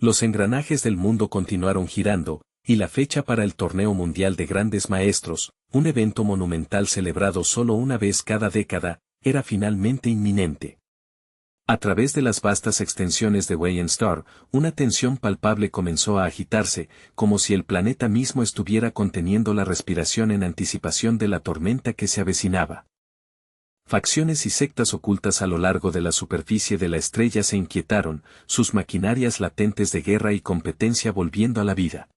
Los engranajes del mundo continuaron girando, y la fecha para el Torneo Mundial de Grandes Maestros, un evento monumental celebrado solo una vez cada década, era finalmente inminente. A través de las vastas extensiones de Wayne-Star, una tensión palpable comenzó a agitarse, como si el planeta mismo estuviera conteniendo la respiración en anticipación de la tormenta que se avecinaba. Facciones y sectas ocultas a lo largo de la superficie de la estrella se inquietaron, sus maquinarias latentes de guerra y competencia volviendo a la vida.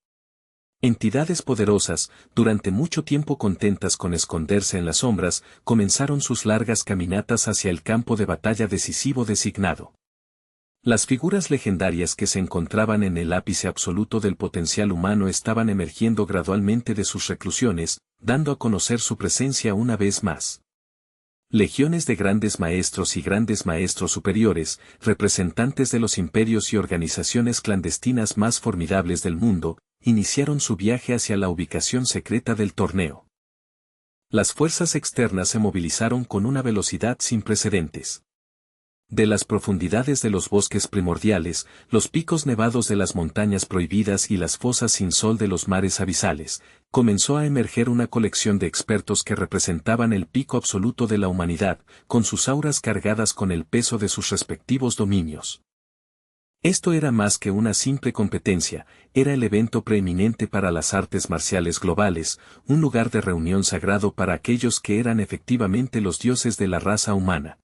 Entidades poderosas, durante mucho tiempo contentas con esconderse en las sombras, comenzaron sus largas caminatas hacia el campo de batalla decisivo designado. Las figuras legendarias que se encontraban en el ápice absoluto del potencial humano estaban emergiendo gradualmente de sus reclusiones, dando a conocer su presencia una vez más. Legiones de grandes maestros y grandes maestros superiores, representantes de los imperios y organizaciones clandestinas más formidables del mundo, iniciaron su viaje hacia la ubicación secreta del torneo. Las fuerzas externas se movilizaron con una velocidad sin precedentes. De las profundidades de los bosques primordiales, los picos nevados de las montañas prohibidas y las fosas sin sol de los mares abisales, comenzó a emerger una colección de expertos que representaban el pico absoluto de la humanidad, con sus auras cargadas con el peso de sus respectivos dominios. Esto era más que una simple competencia, era el evento preeminente para las artes marciales globales, un lugar de reunión sagrado para aquellos que eran efectivamente los dioses de la raza humana.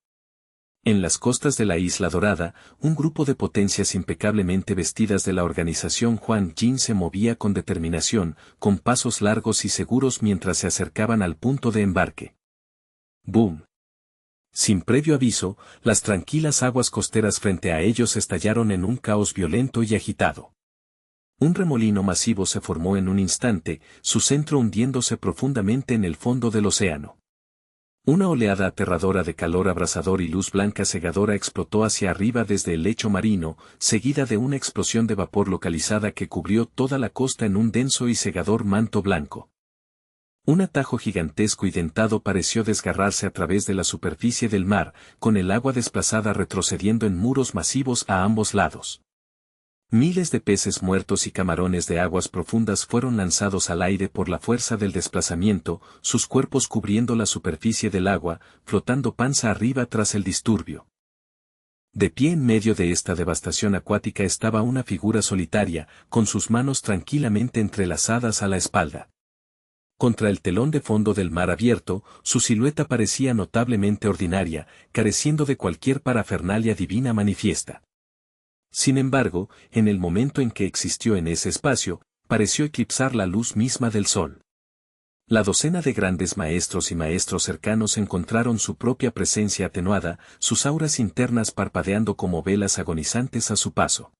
En las costas de la Isla Dorada, un grupo de potencias impecablemente vestidas de la organización Huan Jin se movía con determinación, con pasos largos y seguros mientras se acercaban al punto de embarque. ¡Boom! Sin previo aviso, las tranquilas aguas costeras frente a ellos estallaron en un caos violento y agitado. Un remolino masivo se formó en un instante, su centro hundiéndose profundamente en el fondo del océano. Una oleada aterradora de calor abrasador y luz blanca cegadora explotó hacia arriba desde el lecho marino, seguida de una explosión de vapor localizada que cubrió toda la costa en un denso y cegador manto blanco. Un atajo gigantesco y dentado pareció desgarrarse a través de la superficie del mar, con el agua desplazada retrocediendo en muros masivos a ambos lados. Miles de peces muertos y camarones de aguas profundas fueron lanzados al aire por la fuerza del desplazamiento, sus cuerpos cubriendo la superficie del agua, flotando panza arriba tras el disturbio. De pie en medio de esta devastación acuática estaba una figura solitaria, con sus manos tranquilamente entrelazadas a la espalda. Contra el telón de fondo del mar abierto, su silueta parecía notablemente ordinaria, careciendo de cualquier parafernalia divina manifiesta. Sin embargo, en el momento en que existió en ese espacio, pareció eclipsar la luz misma del sol. La docena de grandes maestros y maestros cercanos encontraron su propia presencia atenuada, sus auras internas parpadeando como velas agonizantes a su paso.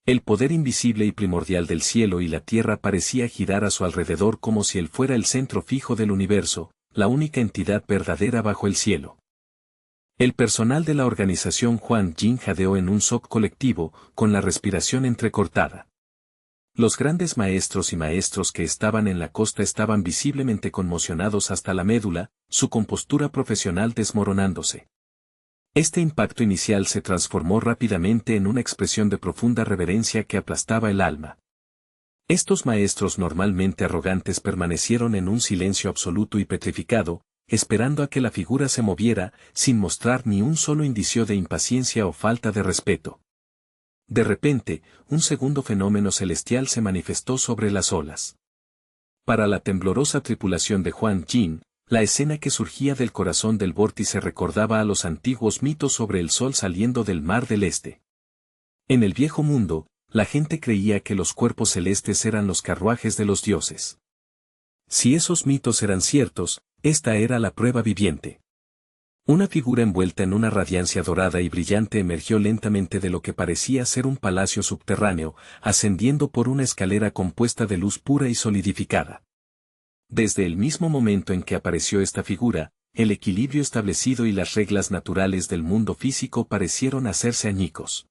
El poder invisible y primordial del cielo y la tierra parecía girar a su alrededor como si él fuera el centro fijo del universo, la única entidad verdadera bajo el cielo. El personal de la organización Huan Jin jadeó en un shock colectivo, con la respiración entrecortada. Los grandes maestros y maestros que estaban en la costa estaban visiblemente conmocionados hasta la médula, su compostura profesional desmoronándose. Este impacto inicial se transformó rápidamente en una expresión de profunda reverencia que aplastaba el alma. Estos maestros normalmente arrogantes permanecieron en un silencio absoluto y petrificado, esperando a que la figura se moviera, sin mostrar ni un solo indicio de impaciencia o falta de respeto. De repente, un segundo fenómeno celestial se manifestó sobre las olas. Para la temblorosa tripulación de Huan Jin, la escena que surgía del corazón del vórtice recordaba a los antiguos mitos sobre el sol saliendo del mar del este. En el viejo mundo, la gente creía que los cuerpos celestes eran los carruajes de los dioses. Si esos mitos eran ciertos, esta era la prueba viviente. Una figura envuelta en una radiancia dorada y brillante emergió lentamente de lo que parecía ser un palacio subterráneo, ascendiendo por una escalera compuesta de luz pura y solidificada. Desde el mismo momento en que apareció esta figura, el equilibrio establecido y las reglas naturales del mundo físico parecieron hacerse añicos.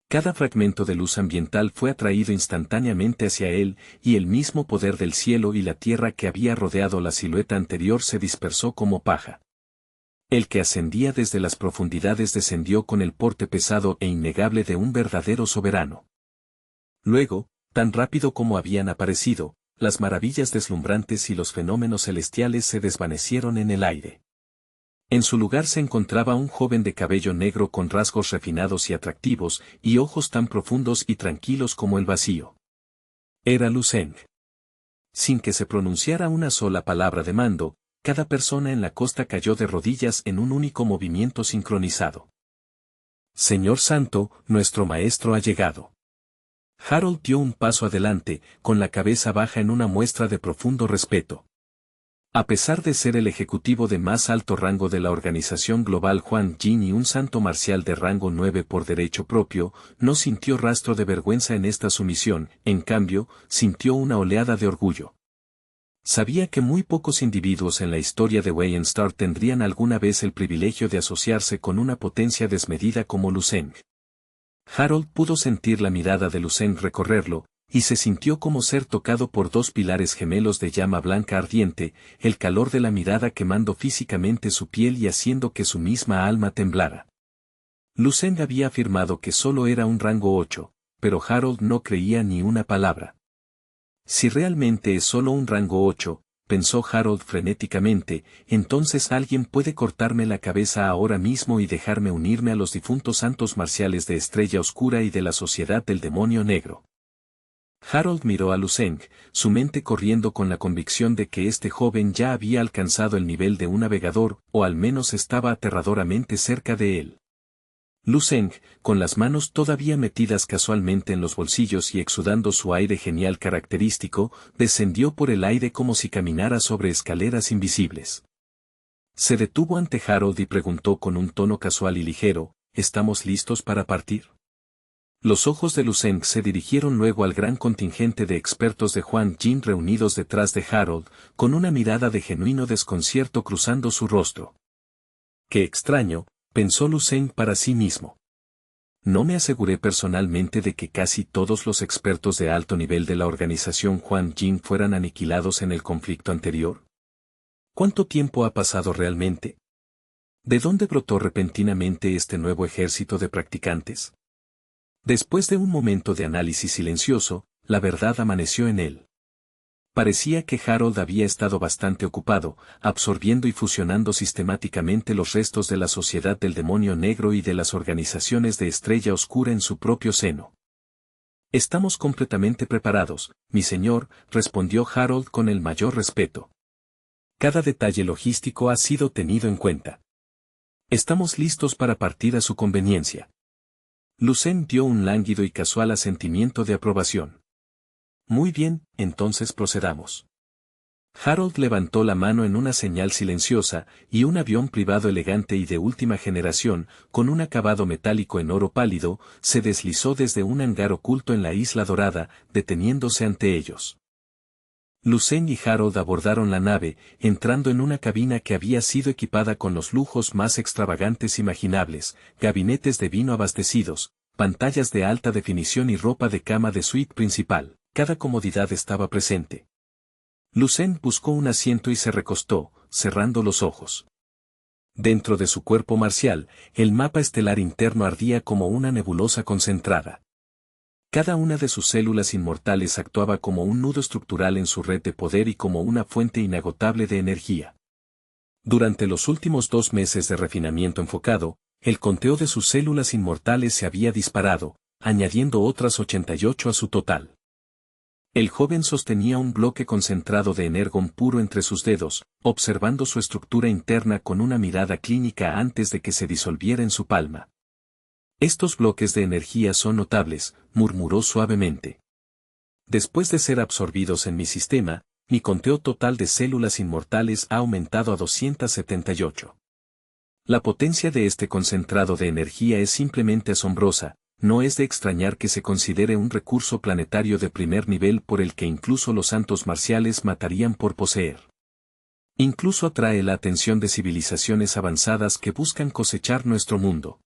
Cada fragmento de luz ambiental fue atraído instantáneamente hacia él, y el mismo poder del cielo y la tierra que había rodeado la silueta anterior se dispersó como paja. El que ascendía desde las profundidades descendió con el porte pesado e innegable de un verdadero soberano. Luego, tan rápido como habían aparecido, las maravillas deslumbrantes y los fenómenos celestiales se desvanecieron en el aire. En su lugar se encontraba un joven de cabello negro con rasgos refinados y atractivos, y ojos tan profundos y tranquilos como el vacío. Era Lu Zeng. Sin que se pronunciara una sola palabra de mando, cada persona en la costa cayó de rodillas en un único movimiento sincronizado. Señor Santo, nuestro maestro ha llegado. Harold dio un paso adelante, con la cabeza baja en una muestra de profundo respeto. A pesar de ser el ejecutivo de más alto rango de la organización global Huang Jin y un santo marcial de rango 9 por derecho propio, no sintió rastro de vergüenza en esta sumisión, en cambio, sintió una oleada de orgullo. Sabía que muy pocos individuos en la historia de Wei Star tendrían alguna vez el privilegio de asociarse con una potencia desmedida como Lu Zeng. Harold pudo sentir la mirada de Lu Zeng recorrerlo, y se sintió como ser tocado por dos pilares gemelos de llama blanca ardiente, el calor de la mirada quemando físicamente su piel y haciendo que su misma alma temblara. Lu Zeng había afirmado que solo era un rango 8, pero Harold no creía ni una palabra. Si realmente es solo un rango 8, pensó Harold frenéticamente, entonces alguien puede cortarme la cabeza ahora mismo y dejarme unirme a los difuntos santos marciales de Estrella Oscura y de la Sociedad del Demonio Negro. Harold miró a Lu Zeng, su mente corriendo con la convicción de que este joven ya había alcanzado el nivel de un navegador, o al menos estaba aterradoramente cerca de él. Lu Zeng, con las manos todavía metidas casualmente en los bolsillos y exudando su aire genial característico, descendió por el aire como si caminara sobre escaleras invisibles. Se detuvo ante Harold y preguntó con un tono casual y ligero, ¿estamos listos para partir? Los ojos de Lu Zeng se dirigieron luego al gran contingente de expertos de Huang Jin reunidos detrás de Harold, con una mirada de genuino desconcierto cruzando su rostro. ¡Qué extraño!, pensó Lu Zeng para sí mismo. ¿No me aseguré personalmente de que casi todos los expertos de alto nivel de la organización Huang Jin fueran aniquilados en el conflicto anterior? ¿Cuánto tiempo ha pasado realmente? ¿De dónde brotó repentinamente este nuevo ejército de practicantes? Después de un momento de análisis silencioso, la verdad amaneció en él. Parecía que Harold había estado bastante ocupado, absorbiendo y fusionando sistemáticamente los restos de la Sociedad del Demonio Negro y de las organizaciones de Estrella Oscura en su propio seno. Estamos completamente preparados, mi señor, respondió Harold con el mayor respeto. Cada detalle logístico ha sido tenido en cuenta. Estamos listos para partir a su conveniencia. Lu Zeng dio un lánguido y casual asentimiento de aprobación. Muy bien, entonces procedamos. Harold levantó la mano en una señal silenciosa, y un avión privado elegante y de última generación, con un acabado metálico en oro pálido, se deslizó desde un hangar oculto en la Isla Dorada, deteniéndose ante ellos. Lu Zeng y Harold abordaron la nave, entrando en una cabina que había sido equipada con los lujos más extravagantes imaginables, gabinetes de vino abastecidos, pantallas de alta definición y ropa de cama de suite principal. Cada comodidad estaba presente. Lu Zeng buscó un asiento y se recostó, cerrando los ojos. Dentro de su cuerpo marcial, el mapa estelar interno ardía como una nebulosa concentrada. Cada una de sus células inmortales actuaba como un nudo estructural en su red de poder y como una fuente inagotable de energía. Durante los últimos 2 meses de refinamiento enfocado, el conteo de sus células inmortales se había disparado, añadiendo otras 88 a su total. El joven sostenía un bloque concentrado de energón puro entre sus dedos, observando su estructura interna con una mirada clínica antes de que se disolviera en su palma. Estos bloques de energía son notables, murmuró suavemente. Después de ser absorbidos en mi sistema, mi conteo total de células inmortales ha aumentado a 278. La potencia de este concentrado de energía es simplemente asombrosa. No es de extrañar que se considere un recurso planetario de primer nivel por el que incluso los santos marciales matarían por poseer. Incluso atrae la atención de civilizaciones avanzadas que buscan cosechar nuestro mundo.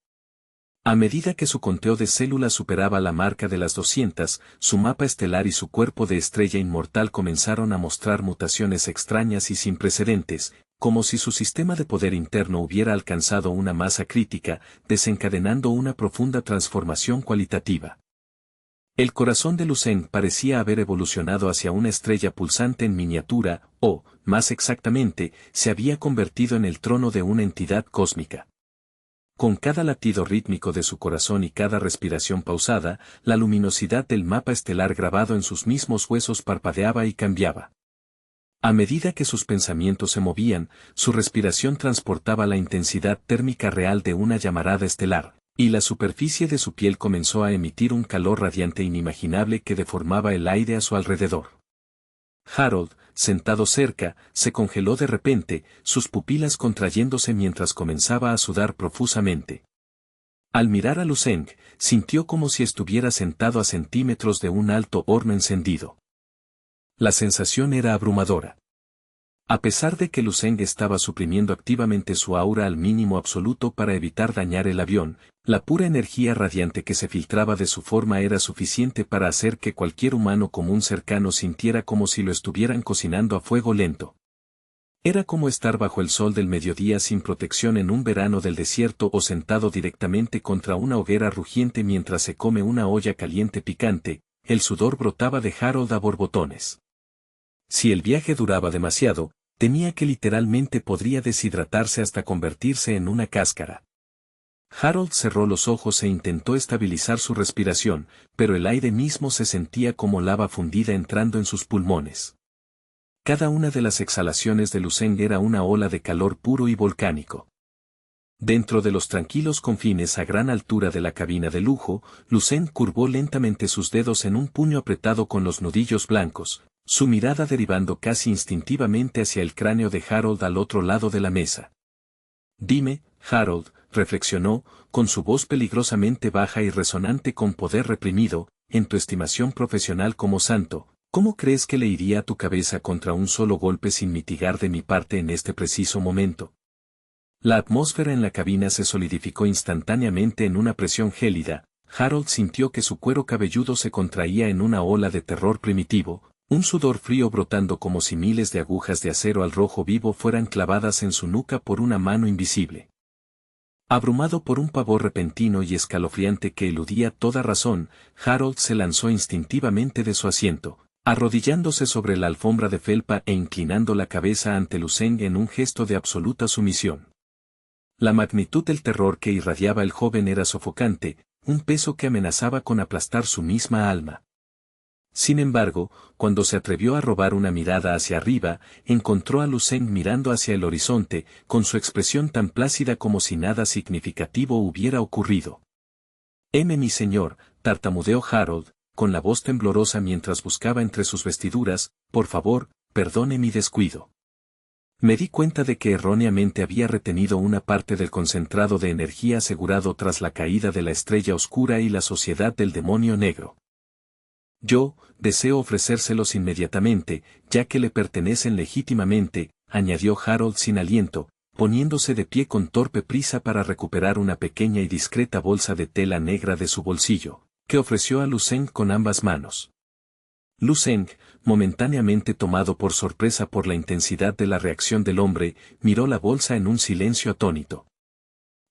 A medida que su conteo de células superaba la marca de las 200, su mapa estelar y su cuerpo de estrella inmortal comenzaron a mostrar mutaciones extrañas y sin precedentes, como si su sistema de poder interno hubiera alcanzado una masa crítica, desencadenando una profunda transformación cualitativa. El corazón de Lucen parecía haber evolucionado hacia una estrella pulsante en miniatura, o, más exactamente, se había convertido en el trono de una entidad cósmica. Con cada latido rítmico de su corazón y cada respiración pausada, la luminosidad del mapa estelar grabado en sus mismos huesos parpadeaba y cambiaba. A medida que sus pensamientos se movían, su respiración transportaba la intensidad térmica real de una llamarada estelar, y la superficie de su piel comenzó a emitir un calor radiante inimaginable que deformaba el aire a su alrededor. Harold, sentado cerca, se congeló de repente, sus pupilas contrayéndose mientras comenzaba a sudar profusamente. Al mirar a Lucen, sintió como si estuviera sentado a centímetros de un alto horno encendido. La sensación era abrumadora. A pesar de que Lucen estaba suprimiendo activamente su aura al mínimo absoluto para evitar dañar el avión, la pura energía radiante que se filtraba de su forma era suficiente para hacer que cualquier humano común cercano sintiera como si lo estuvieran cocinando a fuego lento. Era como estar bajo el sol del mediodía sin protección en un verano del desierto o sentado directamente contra una hoguera rugiente mientras se come una olla caliente picante. El sudor brotaba de Harold a borbotones. Si el viaje duraba demasiado, temía que literalmente podría deshidratarse hasta convertirse en una cáscara. Harold cerró los ojos e intentó estabilizar su respiración, pero el aire mismo se sentía como lava fundida entrando en sus pulmones. Cada una de las exhalaciones de Lucen era una ola de calor puro y volcánico. Dentro de los tranquilos confines a gran altura de la cabina de lujo, Lucen curvó lentamente sus dedos en un puño apretado con los nudillos blancos, su mirada derivando casi instintivamente hacia el cráneo de Harold al otro lado de la mesa. Dime, Harold, reflexionó, con su voz peligrosamente baja y resonante con poder reprimido, en tu estimación profesional como santo, ¿cómo crees que le iría a tu cabeza contra un solo golpe sin mitigar de mi parte en este preciso momento? La atmósfera en la cabina se solidificó instantáneamente en una presión gélida. Harold sintió que su cuero cabelludo se contraía en una ola de terror primitivo, un sudor frío brotando como si miles de agujas de acero al rojo vivo fueran clavadas en su nuca por una mano invisible. Abrumado por un pavor repentino y escalofriante que eludía toda razón, Harold se lanzó instintivamente de su asiento, arrodillándose sobre la alfombra de felpa e inclinando la cabeza ante Lucen en un gesto de absoluta sumisión. La magnitud del terror que irradiaba el joven era sofocante, un peso que amenazaba con aplastar su misma alma. Sin embargo, cuando se atrevió a robar una mirada hacia arriba, encontró a Lucen mirando hacia el horizonte, con su expresión tan plácida como si nada significativo hubiera ocurrido. Mi señor, tartamudeó Harold, con la voz temblorosa mientras buscaba entre sus vestiduras, por favor, perdone mi descuido. Me di cuenta de que erróneamente había retenido una parte del concentrado de energía asegurado tras la caída de la estrella oscura y la sociedad del demonio negro. Yo, deseo ofrecérselos inmediatamente, ya que le pertenecen legítimamente, añadió Harold sin aliento, poniéndose de pie con torpe prisa para recuperar una pequeña y discreta bolsa de tela negra de su bolsillo, que ofreció a Lucen con ambas manos. Lucen, momentáneamente tomado por sorpresa por la intensidad de la reacción del hombre, miró la bolsa en un silencio atónito.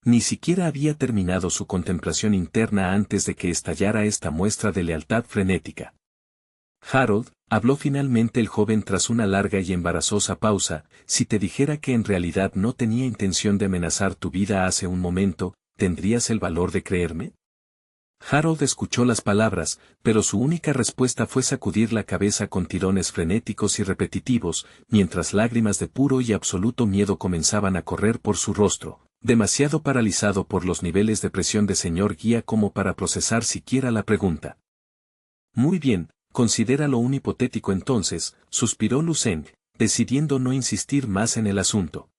Ni siquiera había terminado su contemplación interna antes de que estallara esta muestra de lealtad frenética. Harold, habló finalmente el joven tras una larga y embarazosa pausa, si te dijera que en realidad no tenía intención de amenazar tu vida hace un momento, ¿tendrías el valor de creerme? Harold escuchó las palabras, pero su única respuesta fue sacudir la cabeza con tirones frenéticos y repetitivos, mientras lágrimas de puro y absoluto miedo comenzaban a correr por su rostro, demasiado paralizado por los niveles de presión de señor guía como para procesar siquiera la pregunta. Muy bien, considéralo un hipotético entonces, suspiró Lucen, decidiendo no insistir más en el asunto.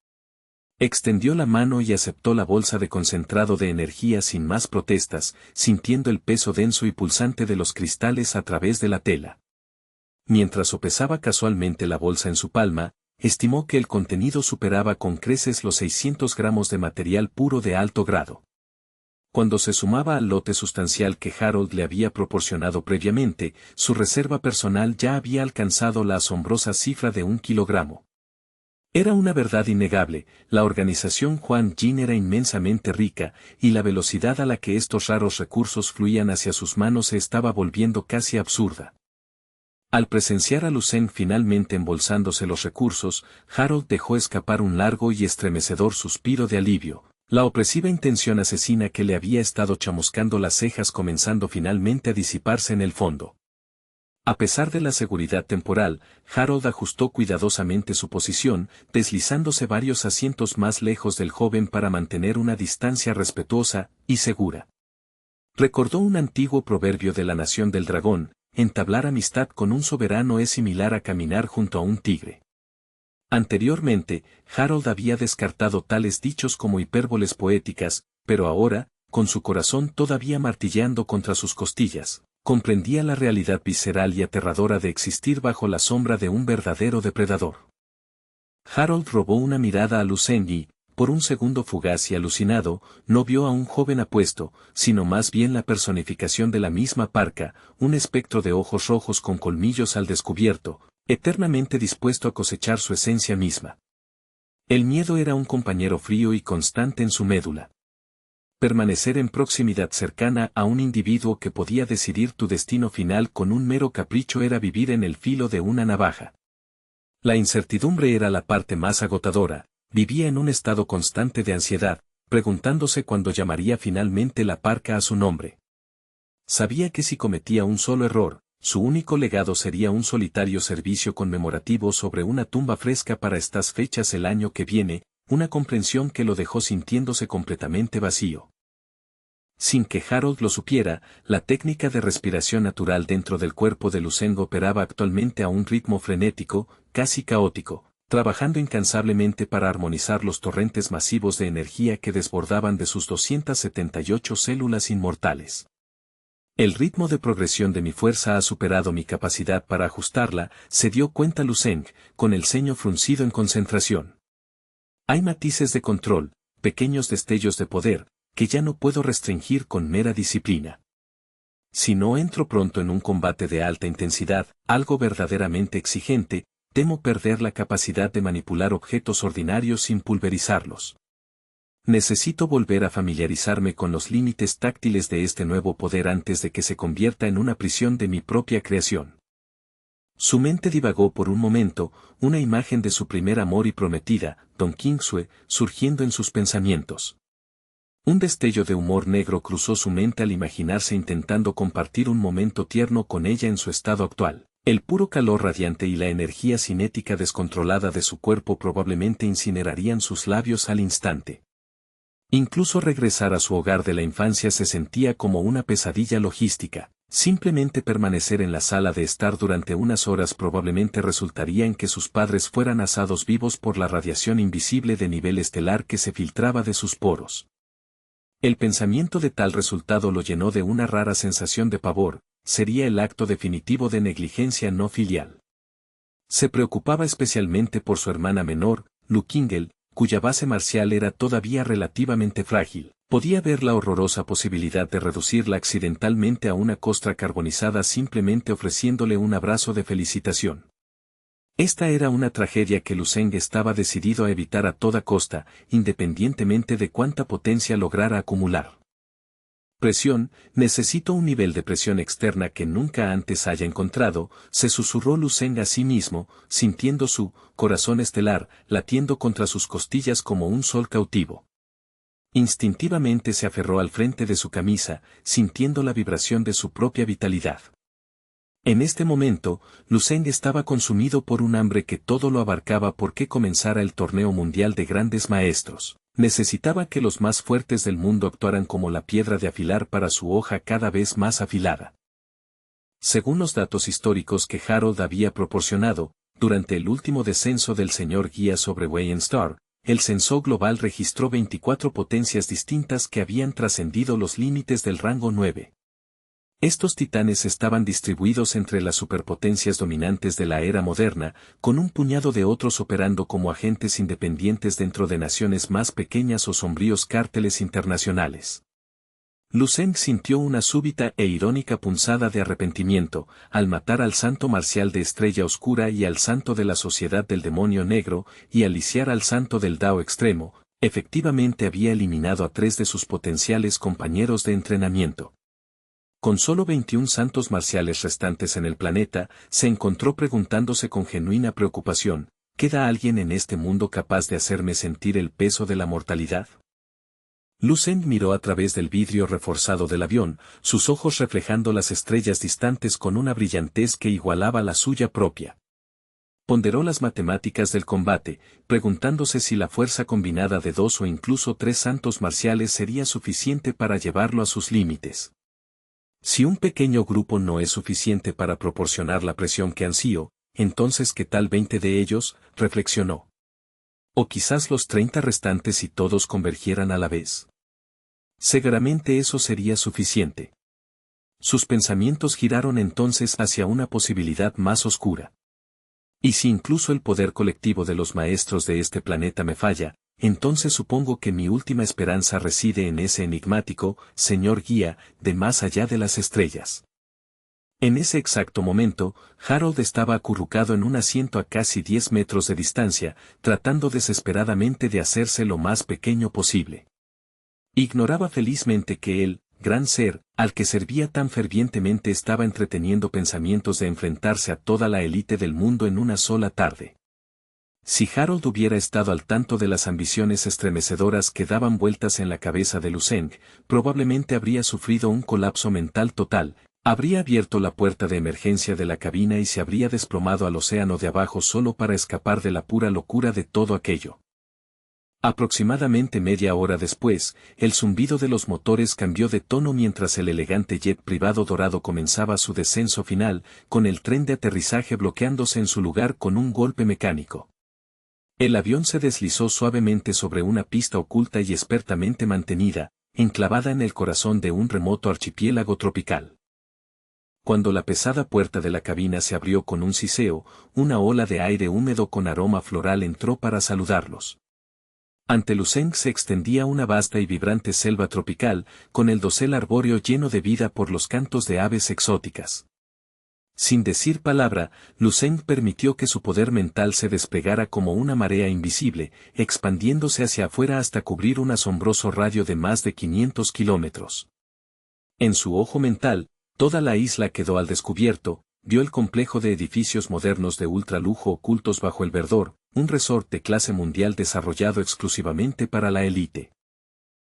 Extendió la mano y aceptó la bolsa de concentrado de energía sin más protestas, sintiendo el peso denso y pulsante de los cristales a través de la tela. Mientras sopesaba casualmente la bolsa en su palma, estimó que el contenido superaba con creces los 600 gramos de material puro de alto grado. Cuando se sumaba al lote sustancial que Harold le había proporcionado previamente, su reserva personal ya había alcanzado la asombrosa cifra de 1 kilogramo. Era una verdad innegable, la organización Huang Jin era inmensamente rica, y la velocidad a la que estos raros recursos fluían hacia sus manos se estaba volviendo casi absurda. Al presenciar a Lu Zeng finalmente embolsándose los recursos, Harold dejó escapar un largo y estremecedor suspiro de alivio, la opresiva intención asesina que le había estado chamuscando las cejas comenzando finalmente a disiparse en el fondo. A pesar de la seguridad temporal, Harold ajustó cuidadosamente su posición, deslizándose varios asientos más lejos del joven para mantener una distancia respetuosa y segura. Recordó un antiguo proverbio de la nación del dragón: entablar amistad con un soberano es similar a caminar junto a un tigre. Anteriormente, Harold había descartado tales dichos como hipérboles poéticas, pero ahora, con su corazón todavía martilleando contra sus costillas, comprendía la realidad visceral y aterradora de existir bajo la sombra de un verdadero depredador. Harold robó una mirada a Lu Zeng y, por un segundo fugaz y alucinado, no vio a un joven apuesto, sino más bien la personificación de la misma parca, un espectro de ojos rojos con colmillos al descubierto, eternamente dispuesto a cosechar su esencia misma. El miedo era un compañero frío y constante en su médula. Permanecer en proximidad cercana a un individuo que podía decidir tu destino final con un mero capricho era vivir en el filo de una navaja. La incertidumbre era la parte más agotadora, vivía en un estado constante de ansiedad, preguntándose cuándo llamaría finalmente la parca a su nombre. Sabía que si cometía un solo error, su único legado sería un solitario servicio conmemorativo sobre una tumba fresca para estas fechas el año que viene, una comprensión que lo dejó sintiéndose completamente vacío. Sin que Harold lo supiera, la técnica de respiración natural dentro del cuerpo de Lu Zeng operaba actualmente a un ritmo frenético, casi caótico, trabajando incansablemente para armonizar los torrentes masivos de energía que desbordaban de sus 278 células inmortales. El ritmo de progresión de mi fuerza ha superado mi capacidad para ajustarla, se dio cuenta Lu Zeng, con el ceño fruncido en concentración. Hay matices de control, pequeños destellos de poder, que ya no puedo restringir con mera disciplina. Si no entro pronto en un combate de alta intensidad, algo verdaderamente exigente, temo perder la capacidad de manipular objetos ordinarios sin pulverizarlos. Necesito volver a familiarizarme con los límites táctiles de este nuevo poder antes de que se convierta en una prisión de mi propia creación. Su mente divagó por un momento, una imagen de su primer amor y prometida, Don Qingsue, surgiendo en sus pensamientos. Un destello de humor negro cruzó su mente al imaginarse intentando compartir un momento tierno con ella en su estado actual. El puro calor radiante y la energía cinética descontrolada de su cuerpo probablemente incinerarían sus labios al instante. Incluso regresar a su hogar de la infancia se sentía como una pesadilla logística. Simplemente permanecer en la sala de estar durante unas horas probablemente resultaría en que sus padres fueran asados vivos por la radiación invisible de nivel estelar que se filtraba de sus poros. El pensamiento de tal resultado lo llenó de una rara sensación de pavor, sería el acto definitivo de negligencia no filial. Se preocupaba especialmente por su hermana menor, Lu Qingel, cuya base marcial era todavía relativamente frágil. Podía ver la horrorosa posibilidad de reducirla accidentalmente a una costra carbonizada simplemente ofreciéndole un abrazo de felicitación. Esta era una tragedia que Lu Zeng estaba decidido a evitar a toda costa, independientemente de cuánta potencia lograra acumular. Presión, necesito un nivel de presión externa que nunca antes haya encontrado, se susurró Lu Zeng a sí mismo, sintiendo su corazón estelar latiendo contra sus costillas como un sol cautivo. Instintivamente se aferró al frente de su camisa, sintiendo la vibración de su propia vitalidad. En este momento, Lu Zeng estaba consumido por un hambre que todo lo abarcaba porque comenzara el torneo mundial de grandes maestros. Necesitaba que los más fuertes del mundo actuaran como la piedra de afilar para su hoja cada vez más afilada. Según los datos históricos que Harold había proporcionado, durante el último descenso del señor guía sobre Wayne Star, el censo global registró 24 potencias distintas que habían trascendido los límites del rango 9. Estos titanes estaban distribuidos entre las superpotencias dominantes de la era moderna, con un puñado de otros operando como agentes independientes dentro de naciones más pequeñas o sombríos cárteles internacionales. Lu Zeng sintió una súbita e irónica punzada de arrepentimiento, al matar al santo marcial de Estrella Oscura y al santo de la Sociedad del Demonio Negro, y al lisiar al santo del Dao Extremo, efectivamente había eliminado a 3 de sus potenciales compañeros de entrenamiento. Con solo 21 santos marciales restantes en el planeta, se encontró preguntándose con genuina preocupación, ¿queda alguien en este mundo capaz de hacerme sentir el peso de la mortalidad? Lu Zeng miró a través del vidrio reforzado del avión, sus ojos reflejando las estrellas distantes con una brillantez que igualaba la suya propia. Ponderó las matemáticas del combate, preguntándose si la fuerza combinada de 2 o incluso 3 santos marciales sería suficiente para llevarlo a sus límites. Si un pequeño grupo no es suficiente para proporcionar la presión que ansío, entonces ¿qué tal 20 de ellos?, reflexionó. O quizás los 30 restantes si todos convergieran a la vez. Seguramente eso sería suficiente. Sus pensamientos giraron entonces hacia una posibilidad más oscura. Y si incluso el poder colectivo de los maestros de este planeta me falla, entonces supongo que mi última esperanza reside en ese enigmático, señor guía, de más allá de las estrellas. En ese exacto momento, Harold estaba acurrucado en un asiento a casi 10 metros de distancia, tratando desesperadamente de hacerse lo más pequeño posible. Ignoraba felizmente que él, gran ser, al que servía tan fervientemente estaba entreteniendo pensamientos de enfrentarse a toda la élite del mundo en una sola tarde. Si Harold hubiera estado al tanto de las ambiciones estremecedoras que daban vueltas en la cabeza de Lu Zeng, probablemente habría sufrido un colapso mental total, habría abierto la puerta de emergencia de la cabina y se habría desplomado al océano de abajo solo para escapar de la pura locura de todo aquello. Aproximadamente media hora después, el zumbido de los motores cambió de tono mientras el elegante jet privado dorado comenzaba su descenso final, con el tren de aterrizaje bloqueándose en su lugar con un golpe mecánico. El avión se deslizó suavemente sobre una pista oculta y expertamente mantenida, enclavada en el corazón de un remoto archipiélago tropical. Cuando la pesada puerta de la cabina se abrió con un siseo, una ola de aire húmedo con aroma floral entró para saludarlos. Ante Lu Zeng se extendía una vasta y vibrante selva tropical, con el dosel arbóreo lleno de vida por los cantos de aves exóticas. Sin decir palabra, Lu Zeng permitió que su poder mental se desplegara como una marea invisible, expandiéndose hacia afuera hasta cubrir un asombroso radio de más de 500 kilómetros. En su ojo mental, toda la isla quedó al descubierto, vio el complejo de edificios modernos de ultralujo ocultos bajo el verdor, un resort de clase mundial desarrollado exclusivamente para la élite.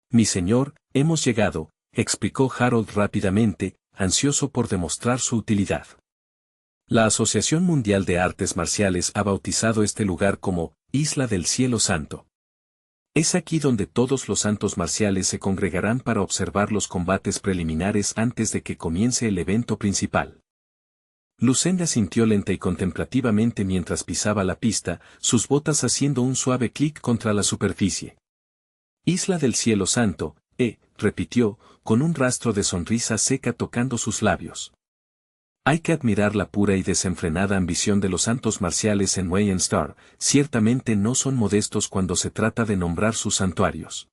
Mi señor, hemos llegado, explicó Harold rápidamente, ansioso por demostrar su utilidad. La Asociación Mundial de Artes Marciales ha bautizado este lugar como Isla del Cielo Santo. Es aquí donde todos los santos marciales se congregarán para observar los combates preliminares antes de que comience el evento principal. Lu Zeng asintió lenta y contemplativamente mientras pisaba la pista, sus botas haciendo un suave clic contra la superficie. Isla del Cielo Santo, repitió, con un rastro de sonrisa seca tocando sus labios. Hay que admirar la pura y desenfrenada ambición de los santos marciales en Wei Star, ciertamente no son modestos cuando se trata de nombrar sus santuarios.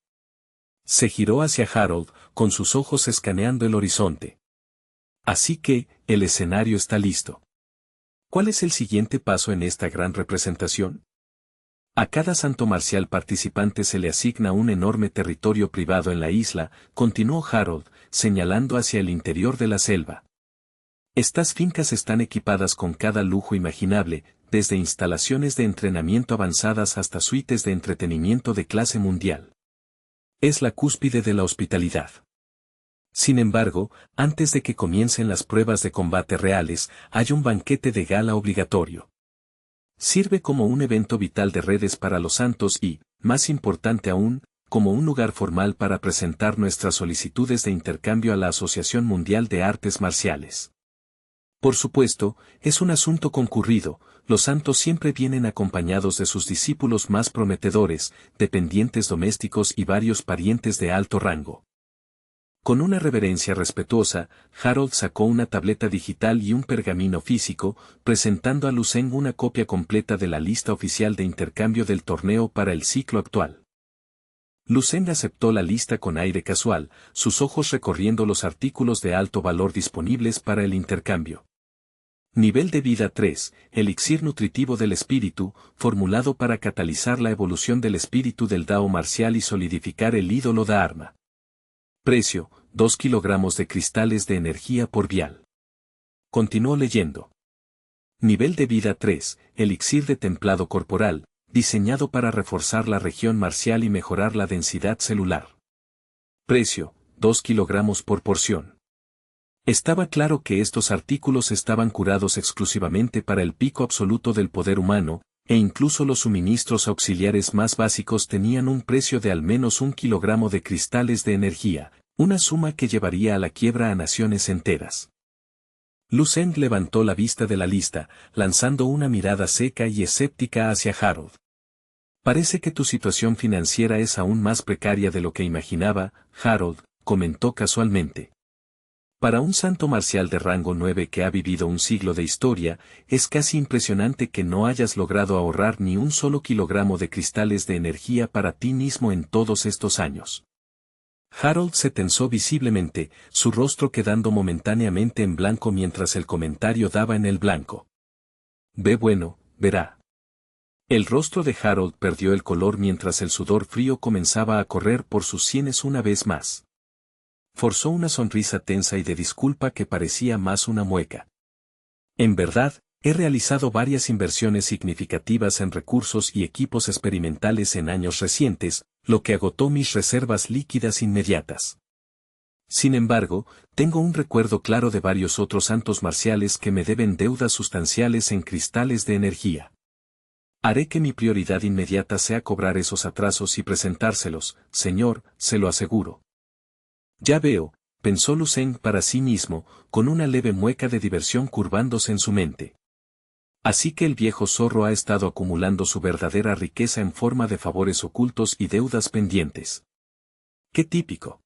Se giró hacia Harold, con sus ojos escaneando el horizonte. Así que, el escenario está listo. ¿Cuál es el siguiente paso en esta gran representación? A cada santo marcial participante se le asigna un enorme territorio privado en la isla, continuó Harold, señalando hacia el interior de la selva. Estas fincas están equipadas con cada lujo imaginable, desde instalaciones de entrenamiento avanzadas hasta suites de entretenimiento de clase mundial. Es la cúspide de la hospitalidad. Sin embargo, antes de que comiencen las pruebas de combate reales, hay un banquete de gala obligatorio. Sirve como un evento vital de redes para los santos y, más importante aún, como un lugar formal para presentar nuestras solicitudes de intercambio a la Asociación Mundial de Artes Marciales. Por supuesto, es un asunto concurrido, los santos siempre vienen acompañados de sus discípulos más prometedores, dependientes domésticos y varios parientes de alto rango. Con una reverencia respetuosa, Harold sacó una tableta digital y un pergamino físico, presentando a Lu Zeng una copia completa de la lista oficial de intercambio del torneo para el ciclo actual. Lucen aceptó la lista con aire casual, sus ojos recorriendo los artículos de alto valor disponibles para el intercambio. Nivel de vida 3, elixir nutritivo del espíritu, formulado para catalizar la evolución del espíritu del Dao marcial y solidificar el ídolo Dharma. Precio, 2 kilogramos de cristales de energía por vial. Continuó leyendo. Nivel de vida 3, elixir de templado corporal, diseñado para reforzar la región marcial y mejorar la densidad celular. Precio, 2 kilogramos por porción. Estaba claro que estos artículos estaban curados exclusivamente para el pico absoluto del poder humano, e incluso los suministros auxiliares más básicos tenían un precio de al menos 1 kilogramo de cristales de energía, una suma que llevaría a la quiebra a naciones enteras. Lucen levantó la vista de la lista, lanzando una mirada seca y escéptica hacia Harold. Parece que tu situación financiera es aún más precaria de lo que imaginaba, Harold, comentó casualmente. Para un santo marcial de rango 9 que ha vivido un siglo de historia, es casi impresionante que no hayas logrado ahorrar ni un solo kilogramo de cristales de energía para ti mismo en todos estos años. Harold se tensó visiblemente, su rostro quedando momentáneamente en blanco mientras el comentario daba en el blanco. Ve bueno, verá. El rostro de Harold perdió el color mientras el sudor frío comenzaba a correr por sus sienes una vez más. Forzó una sonrisa tensa y de disculpa que parecía más una mueca. En verdad, he realizado varias inversiones significativas en recursos y equipos experimentales en años recientes, lo que agotó mis reservas líquidas inmediatas. Sin embargo, tengo un recuerdo claro de varios otros santos marciales que me deben deudas sustanciales en cristales de energía. Haré que mi prioridad inmediata sea cobrar esos atrasos y presentárselos, señor, se lo aseguro. Ya veo, pensó Lucen para sí mismo, con una leve mueca de diversión curvándose en su mente. Así que el viejo zorro ha estado acumulando su verdadera riqueza en forma de favores ocultos y deudas pendientes. ¡Qué típico!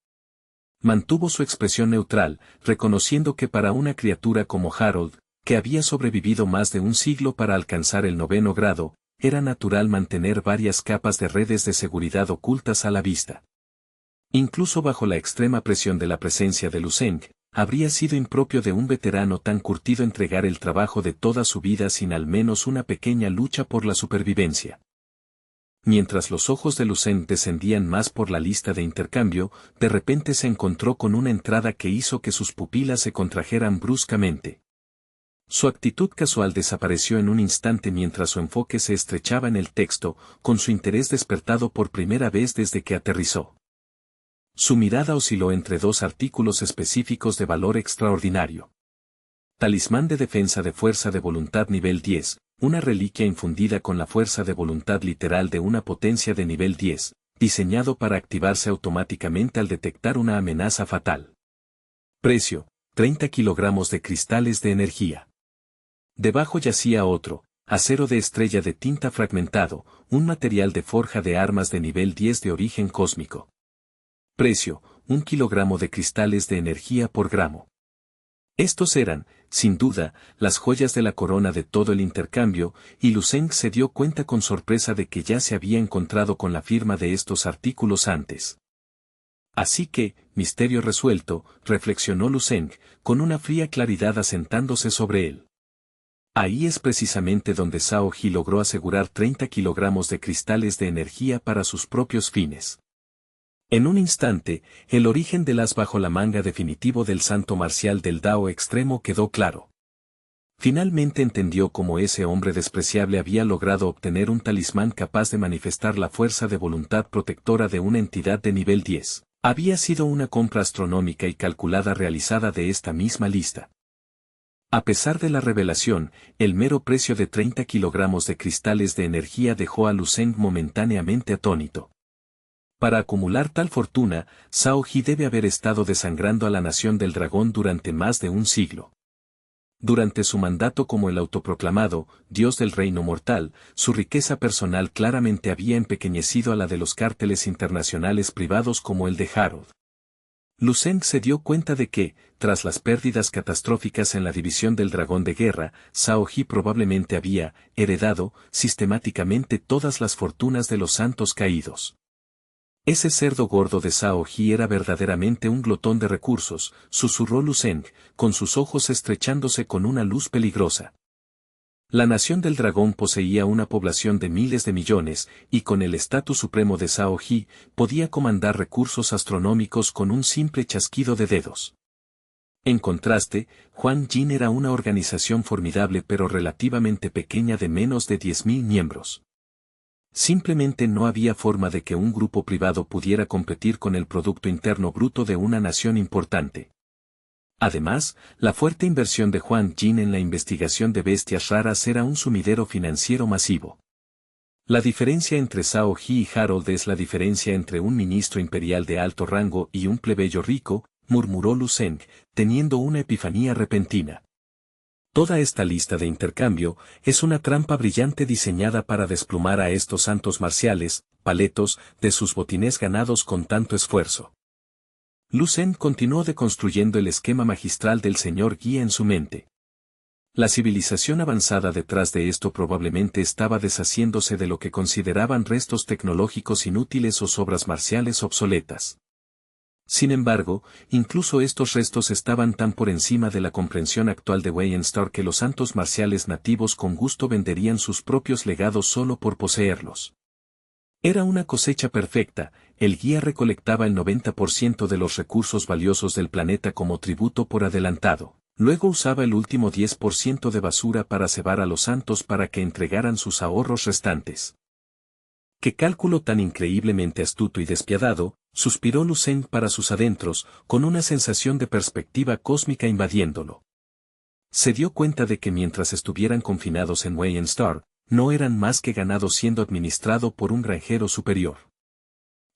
Mantuvo su expresión neutral, reconociendo que para una criatura como Harold, que había sobrevivido más de un siglo para alcanzar el 9º grado, era natural mantener varias capas de redes de seguridad ocultas a la vista. Incluso bajo la extrema presión de la presencia de Lucen, habría sido impropio de un veterano tan curtido entregar el trabajo de toda su vida sin al menos una pequeña lucha por la supervivencia. Mientras los ojos de Lucen descendían más por la lista de intercambio, de repente se encontró con una entrada que hizo que sus pupilas se contrajeran bruscamente. Su actitud casual desapareció en un instante mientras su enfoque se estrechaba en el texto, con su interés despertado por primera vez desde que aterrizó. Su mirada osciló entre dos artículos específicos de valor extraordinario. Talismán de defensa de fuerza de voluntad nivel 10, una reliquia infundida con la fuerza de voluntad literal de una potencia de nivel 10, diseñado para activarse automáticamente al detectar una amenaza fatal. Precio, 30 kilogramos de cristales de energía. Debajo yacía otro, acero de estrella de tinta fragmentado, un material de forja de armas de nivel 10 de origen cósmico. Precio, 1 kilogramo de cristales de energía por gramo. Estos eran, sin duda, las joyas de la corona de todo el intercambio, y Lucen se dio cuenta con sorpresa de que ya se había encontrado con la firma de estos artículos antes. Así que, misterio resuelto, reflexionó Lucen, con una fría claridad asentándose sobre él. Ahí es precisamente donde Zhao Ji logró asegurar 30 kilogramos de cristales de energía para sus propios fines. En un instante, el origen del as bajo la manga definitivo del santo marcial del Dao extremo quedó claro. Finalmente entendió cómo ese hombre despreciable había logrado obtener un talismán capaz de manifestar la fuerza de voluntad protectora de una entidad de nivel 10. Había sido una compra astronómica y calculada realizada de esta misma lista. A pesar de la revelación, el mero precio de 30 kilogramos de cristales de energía dejó a Lucen momentáneamente atónito. Para acumular tal fortuna, Zhao Ji debe haber estado desangrando a la nación del dragón durante más de un siglo. Durante su mandato como el autoproclamado Dios del reino mortal, su riqueza personal claramente había empequeñecido a la de los cárteles internacionales privados como el de Harold. Lucen se dio cuenta de que, tras las pérdidas catastróficas en la división del dragón de guerra, Zhao Ji probablemente había heredado sistemáticamente todas las fortunas de los santos caídos. Ese cerdo gordo de Zhao Ji era verdaderamente un glotón de recursos, susurró Lu Zeng, con sus ojos estrechándose con una luz peligrosa. La nación del dragón poseía una población de miles de millones, y con el estatus supremo de Zhao Ji, podía comandar recursos astronómicos con un simple chasquido de dedos. En contraste, Huang Jin era una organización formidable pero relativamente pequeña de menos de 10.000 miembros. Simplemente no había forma de que un grupo privado pudiera competir con el Producto Interno Bruto de una nación importante. Además, la fuerte inversión de Huang Jin en la investigación de bestias raras era un sumidero financiero masivo. La diferencia entre Zhao Ji y Harold es la diferencia entre un ministro imperial de alto rango y un plebeyo rico, murmuró Lu Zeng, teniendo una epifanía repentina. Toda esta lista de intercambio es una trampa brillante diseñada para desplumar a estos santos marciales, paletos, de sus botines ganados con tanto esfuerzo. Lu Zeng continuó deconstruyendo el esquema magistral del señor Guía en su mente. La civilización avanzada detrás de esto probablemente estaba deshaciéndose de lo que consideraban restos tecnológicos inútiles o obras marciales obsoletas. Sin embargo, incluso estos restos estaban tan por encima de la comprensión actual de Wayne-Starr que los santos marciales nativos con gusto venderían sus propios legados solo por poseerlos. Era una cosecha perfecta, el guía recolectaba el 90% de los recursos valiosos del planeta como tributo por adelantado, luego usaba el último 10% de basura para cebar a los santos para que entregaran sus ahorros restantes. ¡Qué cálculo tan increíblemente astuto y despiadado!, suspiró Lu Zeng para sus adentros, con una sensación de perspectiva cósmica invadiéndolo. Se dio cuenta de que mientras estuvieran confinados en Wayne-Starr, no eran más que ganado siendo administrado por un granjero superior.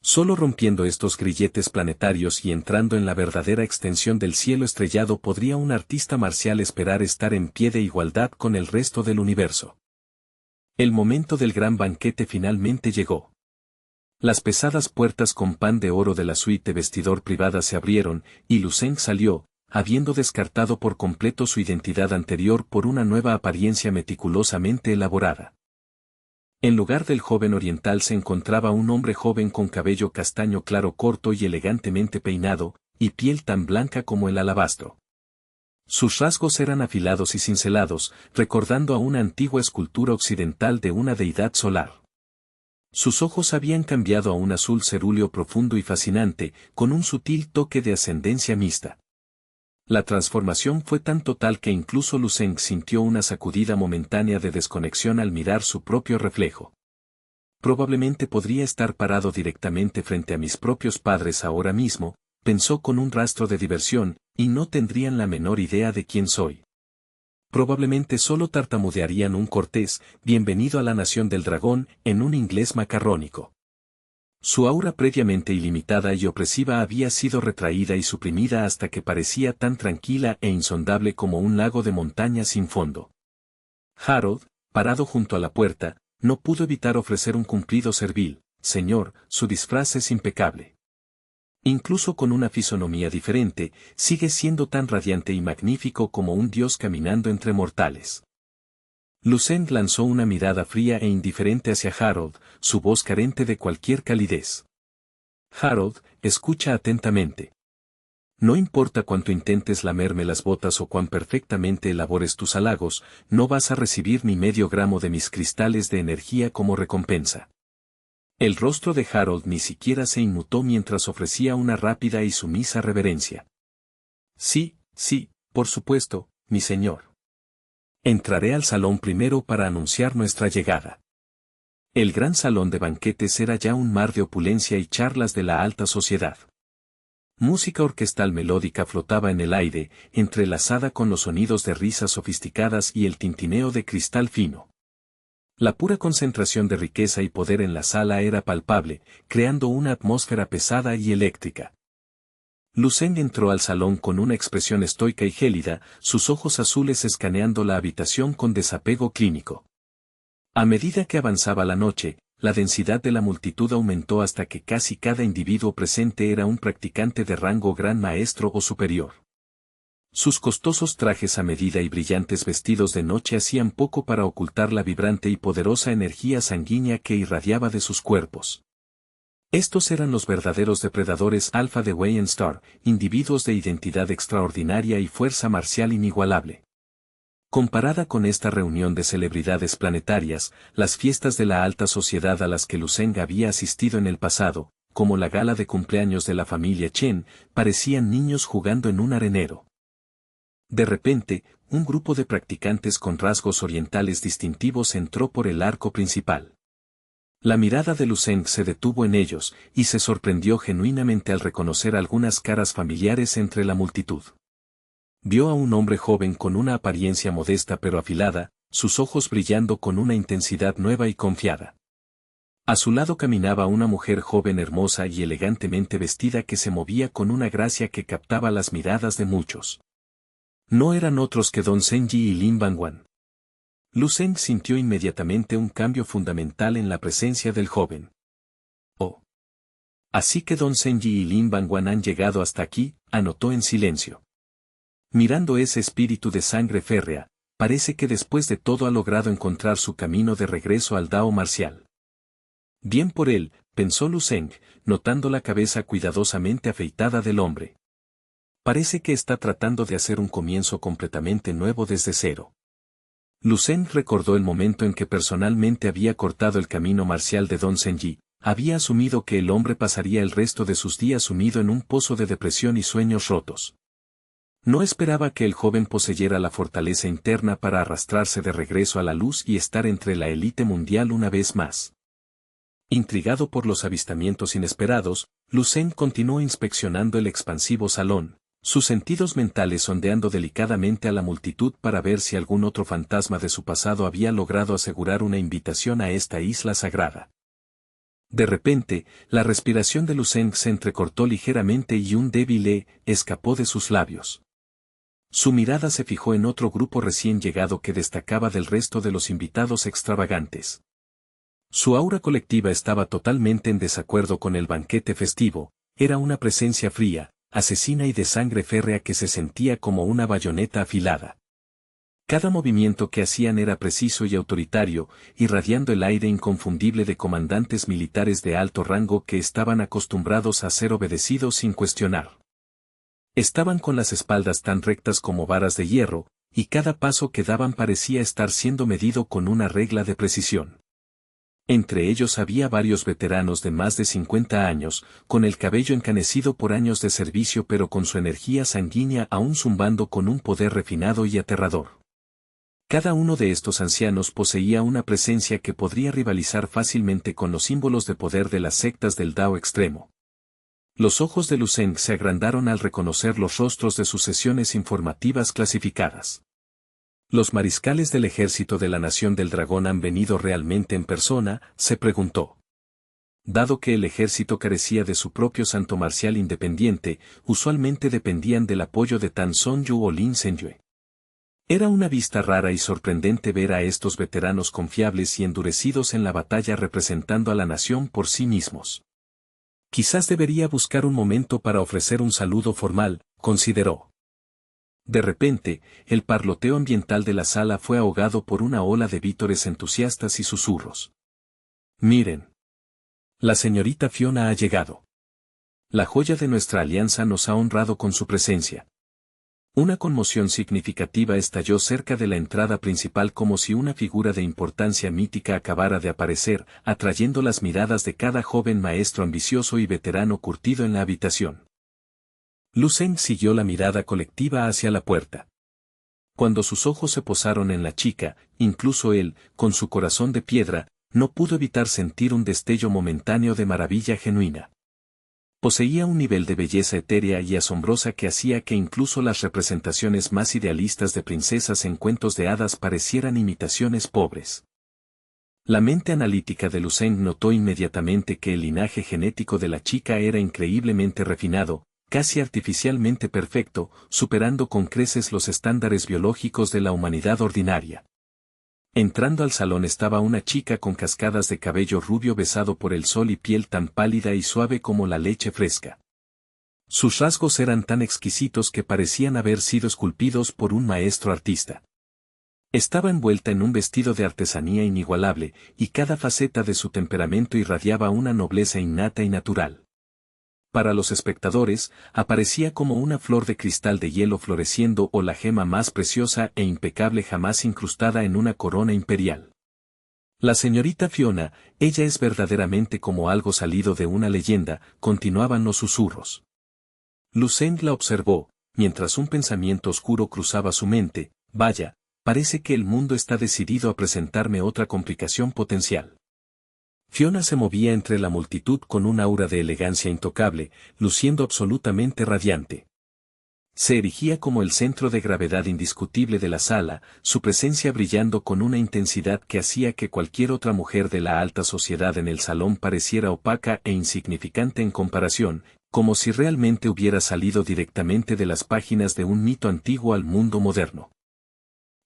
Solo rompiendo estos grilletes planetarios y entrando en la verdadera extensión del cielo estrellado podría un artista marcial esperar estar en pie de igualdad con el resto del universo. El momento del gran banquete finalmente llegó. Las pesadas puertas con pan de oro de la suite de vestidor privada se abrieron, y Lu Zeng salió, habiendo descartado por completo su identidad anterior por una nueva apariencia meticulosamente elaborada. En lugar del joven oriental se encontraba un hombre joven con cabello castaño claro corto y elegantemente peinado, y piel tan blanca como el alabastro. Sus rasgos eran afilados y cincelados, recordando a una antigua escultura occidental de una deidad solar. Sus ojos habían cambiado a un azul cerúleo profundo y fascinante, con un sutil toque de ascendencia mixta. La transformación fue tan total que incluso Lu Zeng sintió una sacudida momentánea de desconexión al mirar su propio reflejo. Probablemente podría estar parado directamente frente a mis propios padres ahora mismo, pensó con un rastro de diversión, y no tendrían la menor idea de quién soy. Probablemente solo tartamudearían un cortés, bienvenido a la nación del dragón, en un inglés macarrónico. Su aura previamente ilimitada y opresiva había sido retraída y suprimida hasta que parecía tan tranquila e insondable como un lago de montaña sin fondo. Harold, parado junto a la puerta, no pudo evitar ofrecer un cumplido servil. Señor, su disfraz es impecable. Incluso con una fisonomía diferente, sigue siendo tan radiante y magnífico como un dios caminando entre mortales. Lu Zeng lanzó una mirada fría e indiferente hacia Harold, su voz carente de cualquier calidez. Harold, escucha atentamente. No importa cuánto intentes lamerme las botas o cuán perfectamente elabores tus halagos, no vas a recibir ni medio gramo de mis cristales de energía como recompensa. El rostro de Harold ni siquiera se inmutó mientras ofrecía una rápida y sumisa reverencia. Sí, por supuesto, mi señor. Entraré al salón primero para anunciar nuestra llegada. El gran salón de banquetes era ya un mar de opulencia y charlas de la alta sociedad. Música orquestal melódica flotaba en el aire, entrelazada con los sonidos de risas sofisticadas y el tintineo de cristal fino. La pura concentración de riqueza y poder en la sala era palpable, creando una atmósfera pesada y eléctrica. Lu Zeng entró al salón con una expresión estoica y gélida, sus ojos azules escaneando la habitación con desapego clínico. A medida que avanzaba la noche, la densidad de la multitud aumentó hasta que casi cada individuo presente era un practicante de rango gran maestro o superior. Sus costosos trajes a medida y brillantes vestidos de noche hacían poco para ocultar la vibrante y poderosa energía sanguínea que irradiaba de sus cuerpos. Estos eran los verdaderos depredadores alfa de Wayne Star, individuos de identidad extraordinaria y fuerza marcial inigualable. Comparada con esta reunión de celebridades planetarias, las fiestas de la alta sociedad a las que Lu Zeng había asistido en el pasado, como la gala de cumpleaños de la familia Chen, parecían niños jugando en un arenero. De repente, un grupo de practicantes con rasgos orientales distintivos entró por el arco principal. La mirada de Lu Zeng se detuvo en ellos, y se sorprendió genuinamente al reconocer algunas caras familiares entre la multitud. Vio a un hombre joven con una apariencia modesta pero afilada, sus ojos brillando con una intensidad nueva y confiada. A su lado caminaba una mujer joven hermosa y elegantemente vestida que se movía con una gracia que captaba las miradas de muchos. No eran otros que Don Zenji y Lin Bangwan. Lu Zeng sintió inmediatamente un cambio fundamental en la presencia del joven. Oh. Así que Don Zenji y Lin Bangwan han llegado hasta aquí, anotó en silencio. Mirando ese espíritu de sangre férrea, parece que después de todo ha logrado encontrar su camino de regreso al Dao marcial. Bien por él, pensó Lu Zeng, notando la cabeza cuidadosamente afeitada del hombre. Parece que está tratando de hacer un comienzo completamente nuevo desde cero. Lu Zeng recordó el momento en que personalmente había cortado el camino marcial de Don Zenji, había asumido que el hombre pasaría el resto de sus días sumido en un pozo de depresión y sueños rotos. No esperaba que el joven poseyera la fortaleza interna para arrastrarse de regreso a la luz y estar entre la élite mundial una vez más. Intrigado por los avistamientos inesperados, Lu Zeng continuó inspeccionando el expansivo salón, sus sentidos mentales sondeando delicadamente a la multitud para ver si algún otro fantasma de su pasado había logrado asegurar una invitación a esta isla sagrada. De repente, la respiración de Lu Zeng se entrecortó ligeramente y un débil escapó de sus labios. Su mirada se fijó en otro grupo recién llegado que destacaba del resto de los invitados extravagantes. Su aura colectiva estaba totalmente en desacuerdo con el banquete festivo, era una presencia fría, asesina y de sangre férrea que se sentía como una bayoneta afilada. Cada movimiento que hacían era preciso y autoritario, irradiando el aire inconfundible de comandantes militares de alto rango que estaban acostumbrados a ser obedecidos sin cuestionar. Estaban con las espaldas tan rectas como varas de hierro, y cada paso que daban parecía estar siendo medido con una regla de precisión. Entre ellos había varios veteranos de más de 50 años, con el cabello encanecido por años de servicio pero con su energía sanguínea aún zumbando con un poder refinado y aterrador. Cada uno de estos ancianos poseía una presencia que podría rivalizar fácilmente con los símbolos de poder de las sectas del Dao extremo. Los ojos de Lu Zeng se agrandaron al reconocer los rostros de sus sesiones informativas clasificadas. ¿Los mariscales del ejército de la Nación del Dragón han venido realmente en persona?, se preguntó. Dado que el ejército carecía de su propio santo marcial independiente, usualmente dependían del apoyo de Tan Son Yu o Lin Zhenjue. Era una vista rara y sorprendente ver a estos veteranos confiables y endurecidos en la batalla representando a la nación por sí mismos. Quizás debería buscar un momento para ofrecer un saludo formal, consideró. De repente, el parloteo ambiental de la sala fue ahogado por una ola de vítores entusiastas y susurros. Miren. La señorita Fiona ha llegado. La joya de nuestra alianza nos ha honrado con su presencia. Una conmoción significativa estalló cerca de la entrada principal como si una figura de importancia mítica acabara de aparecer, atrayendo las miradas de cada joven maestro ambicioso y veterano curtido en la habitación. Lu Zeng siguió la mirada colectiva hacia la puerta. Cuando sus ojos se posaron en la chica, incluso él, con su corazón de piedra, no pudo evitar sentir un destello momentáneo de maravilla genuina. Poseía un nivel de belleza etérea y asombrosa que hacía que incluso las representaciones más idealistas de princesas en cuentos de hadas parecieran imitaciones pobres. La mente analítica de Lu Zeng notó inmediatamente que el linaje genético de la chica era increíblemente refinado, casi artificialmente perfecto, superando con creces los estándares biológicos de la humanidad ordinaria. Entrando al salón estaba una chica con cascadas de cabello rubio besado por el sol y piel tan pálida y suave como la leche fresca. Sus rasgos eran tan exquisitos que parecían haber sido esculpidos por un maestro artista. Estaba envuelta en un vestido de artesanía inigualable, y cada faceta de su temperamento irradiaba una nobleza innata y natural. Para los espectadores, aparecía como una flor de cristal de hielo floreciendo o la gema más preciosa e impecable jamás incrustada en una corona imperial. La señorita Fiona, ella es verdaderamente como algo salido de una leyenda, continuaban los susurros. Lucent la observó, mientras un pensamiento oscuro cruzaba su mente. Vaya, parece que el mundo está decidido a presentarme otra complicación potencial. Fiona se movía entre la multitud con un aura de elegancia intocable, luciendo absolutamente radiante. Se erigía como el centro de gravedad indiscutible de la sala, su presencia brillando con una intensidad que hacía que cualquier otra mujer de la alta sociedad en el salón pareciera opaca e insignificante en comparación, como si realmente hubiera salido directamente de las páginas de un mito antiguo al mundo moderno.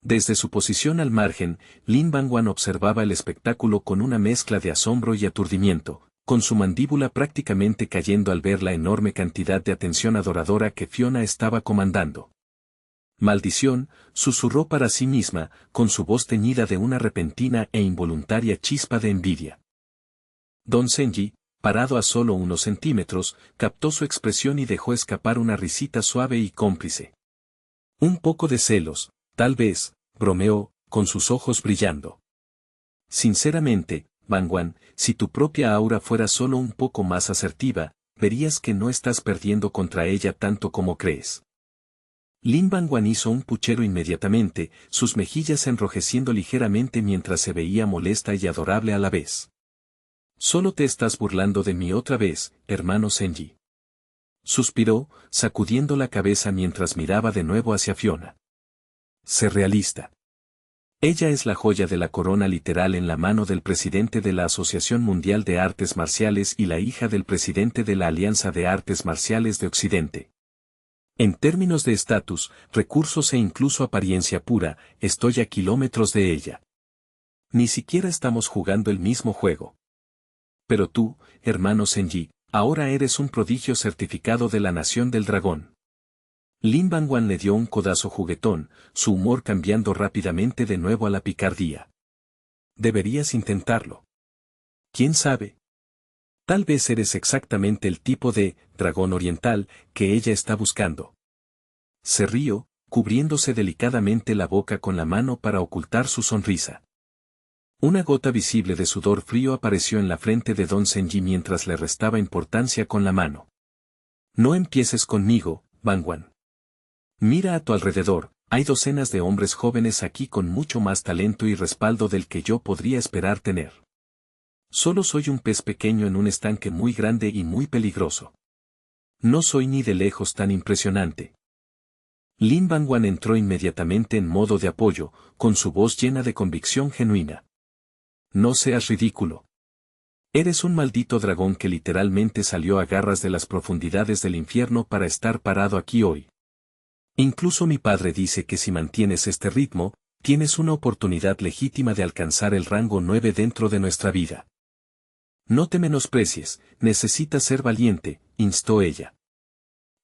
Desde su posición al margen, Lin Bangwan observaba el espectáculo con una mezcla de asombro y aturdimiento, con su mandíbula prácticamente cayendo al ver la enorme cantidad de atención adoradora que Fiona estaba comandando. «Maldición», susurró para sí misma, con su voz teñida de una repentina e involuntaria chispa de envidia. Don Senji, parado a solo unos centímetros, captó su expresión y dejó escapar una risita suave y cómplice. «Un poco de celos, tal vez», bromeó, con sus ojos brillando. «Sinceramente, Bangwan, si tu propia aura fuera solo un poco más asertiva, verías que no estás perdiendo contra ella tanto como crees». Lin Bangwan hizo un puchero inmediatamente, sus mejillas enrojeciendo ligeramente mientras se veía molesta y adorable a la vez. «Solo te estás burlando de mí otra vez, hermano Senji». Suspiró, sacudiendo la cabeza mientras miraba de nuevo hacia Fiona. «Sé realista. Ella es la joya de la corona literal en la mano del presidente de la Asociación Mundial de Artes Marciales y la hija del presidente de la Alianza de Artes Marciales de Occidente. En términos de estatus, recursos e incluso apariencia pura, estoy a kilómetros de ella. Ni siquiera estamos jugando el mismo juego. Pero tú, hermano Senji, ahora eres un prodigio certificado de la Nación del Dragón». Lin Bangwan le dio un codazo juguetón, su humor cambiando rápidamente de nuevo a la picardía. «Deberías intentarlo. ¿Quién sabe? Tal vez eres exactamente el tipo de dragón oriental que ella está buscando». Se rió, cubriéndose delicadamente la boca con la mano para ocultar su sonrisa. Una gota visible de sudor frío apareció en la frente de Don Senji mientras le restaba importancia con la mano. «No empieces conmigo, Bangwan. Mira a tu alrededor, hay docenas de hombres jóvenes aquí con mucho más talento y respaldo del que yo podría esperar tener. Solo soy un pez pequeño en un estanque muy grande y muy peligroso. No soy ni de lejos tan impresionante». Lin Bangwan entró inmediatamente en modo de apoyo, con su voz llena de convicción genuina. «No seas ridículo. Eres un maldito dragón que literalmente salió a garras de las profundidades del infierno para estar parado aquí hoy. Incluso mi padre dice que si mantienes este ritmo, tienes una oportunidad legítima de alcanzar el rango 9 dentro de nuestra vida. No te menosprecies, necesitas ser valiente», instó ella.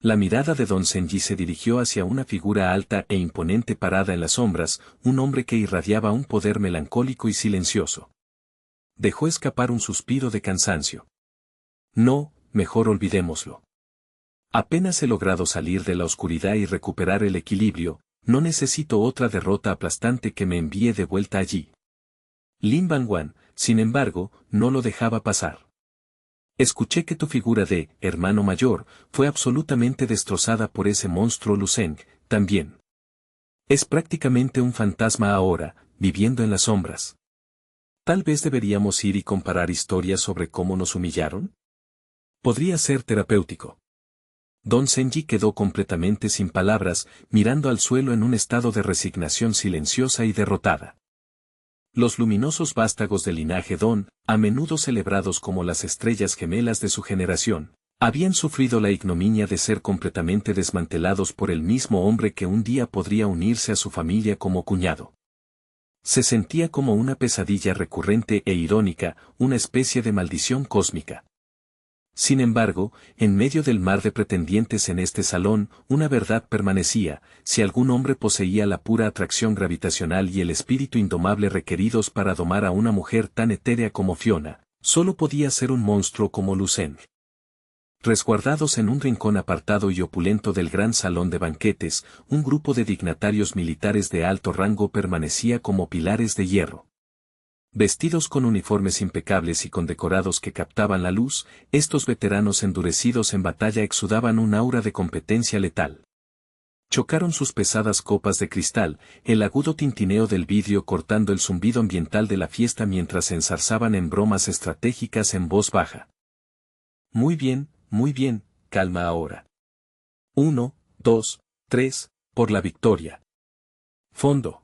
La mirada de Don Senji se dirigió hacia una figura alta e imponente parada en las sombras, un hombre que irradiaba un poder melancólico y silencioso. Dejó escapar un suspiro de cansancio. «No, mejor olvidémoslo. Apenas he logrado salir de la oscuridad y recuperar el equilibrio, no necesito otra derrota aplastante que me envíe de vuelta allí». Lin Bangwan, sin embargo, no lo dejaba pasar. «Escuché que tu figura de hermano mayor fue absolutamente destrozada por ese monstruo Luceng, también. Es prácticamente un fantasma ahora, viviendo en las sombras. Tal vez deberíamos ir y comparar historias sobre cómo nos humillaron. Podría ser terapéutico». Don Senji quedó completamente sin palabras, mirando al suelo en un estado de resignación silenciosa y derrotada. Los luminosos vástagos del linaje Don, a menudo celebrados como las estrellas gemelas de su generación, habían sufrido la ignominia de ser completamente desmantelados por el mismo hombre que un día podría unirse a su familia como cuñado. Se sentía como una pesadilla recurrente e irónica, una especie de maldición cósmica. Sin embargo, en medio del mar de pretendientes en este salón, una verdad permanecía: si algún hombre poseía la pura atracción gravitacional y el espíritu indomable requeridos para domar a una mujer tan etérea como Fiona, solo podía ser un monstruo como Lucen. Resguardados en un rincón apartado y opulento del gran salón de banquetes, un grupo de dignatarios militares de alto rango permanecía como pilares de hierro. Vestidos con uniformes impecables y condecorados que captaban la luz, estos veteranos endurecidos en batalla exudaban un aura de competencia letal. Chocaron sus pesadas copas de cristal, el agudo tintineo del vidrio cortando el zumbido ambiental de la fiesta mientras se enzarzaban en bromas estratégicas en voz baja. Muy bien, calma ahora. 1, 2, 3, por la victoria. Fondo.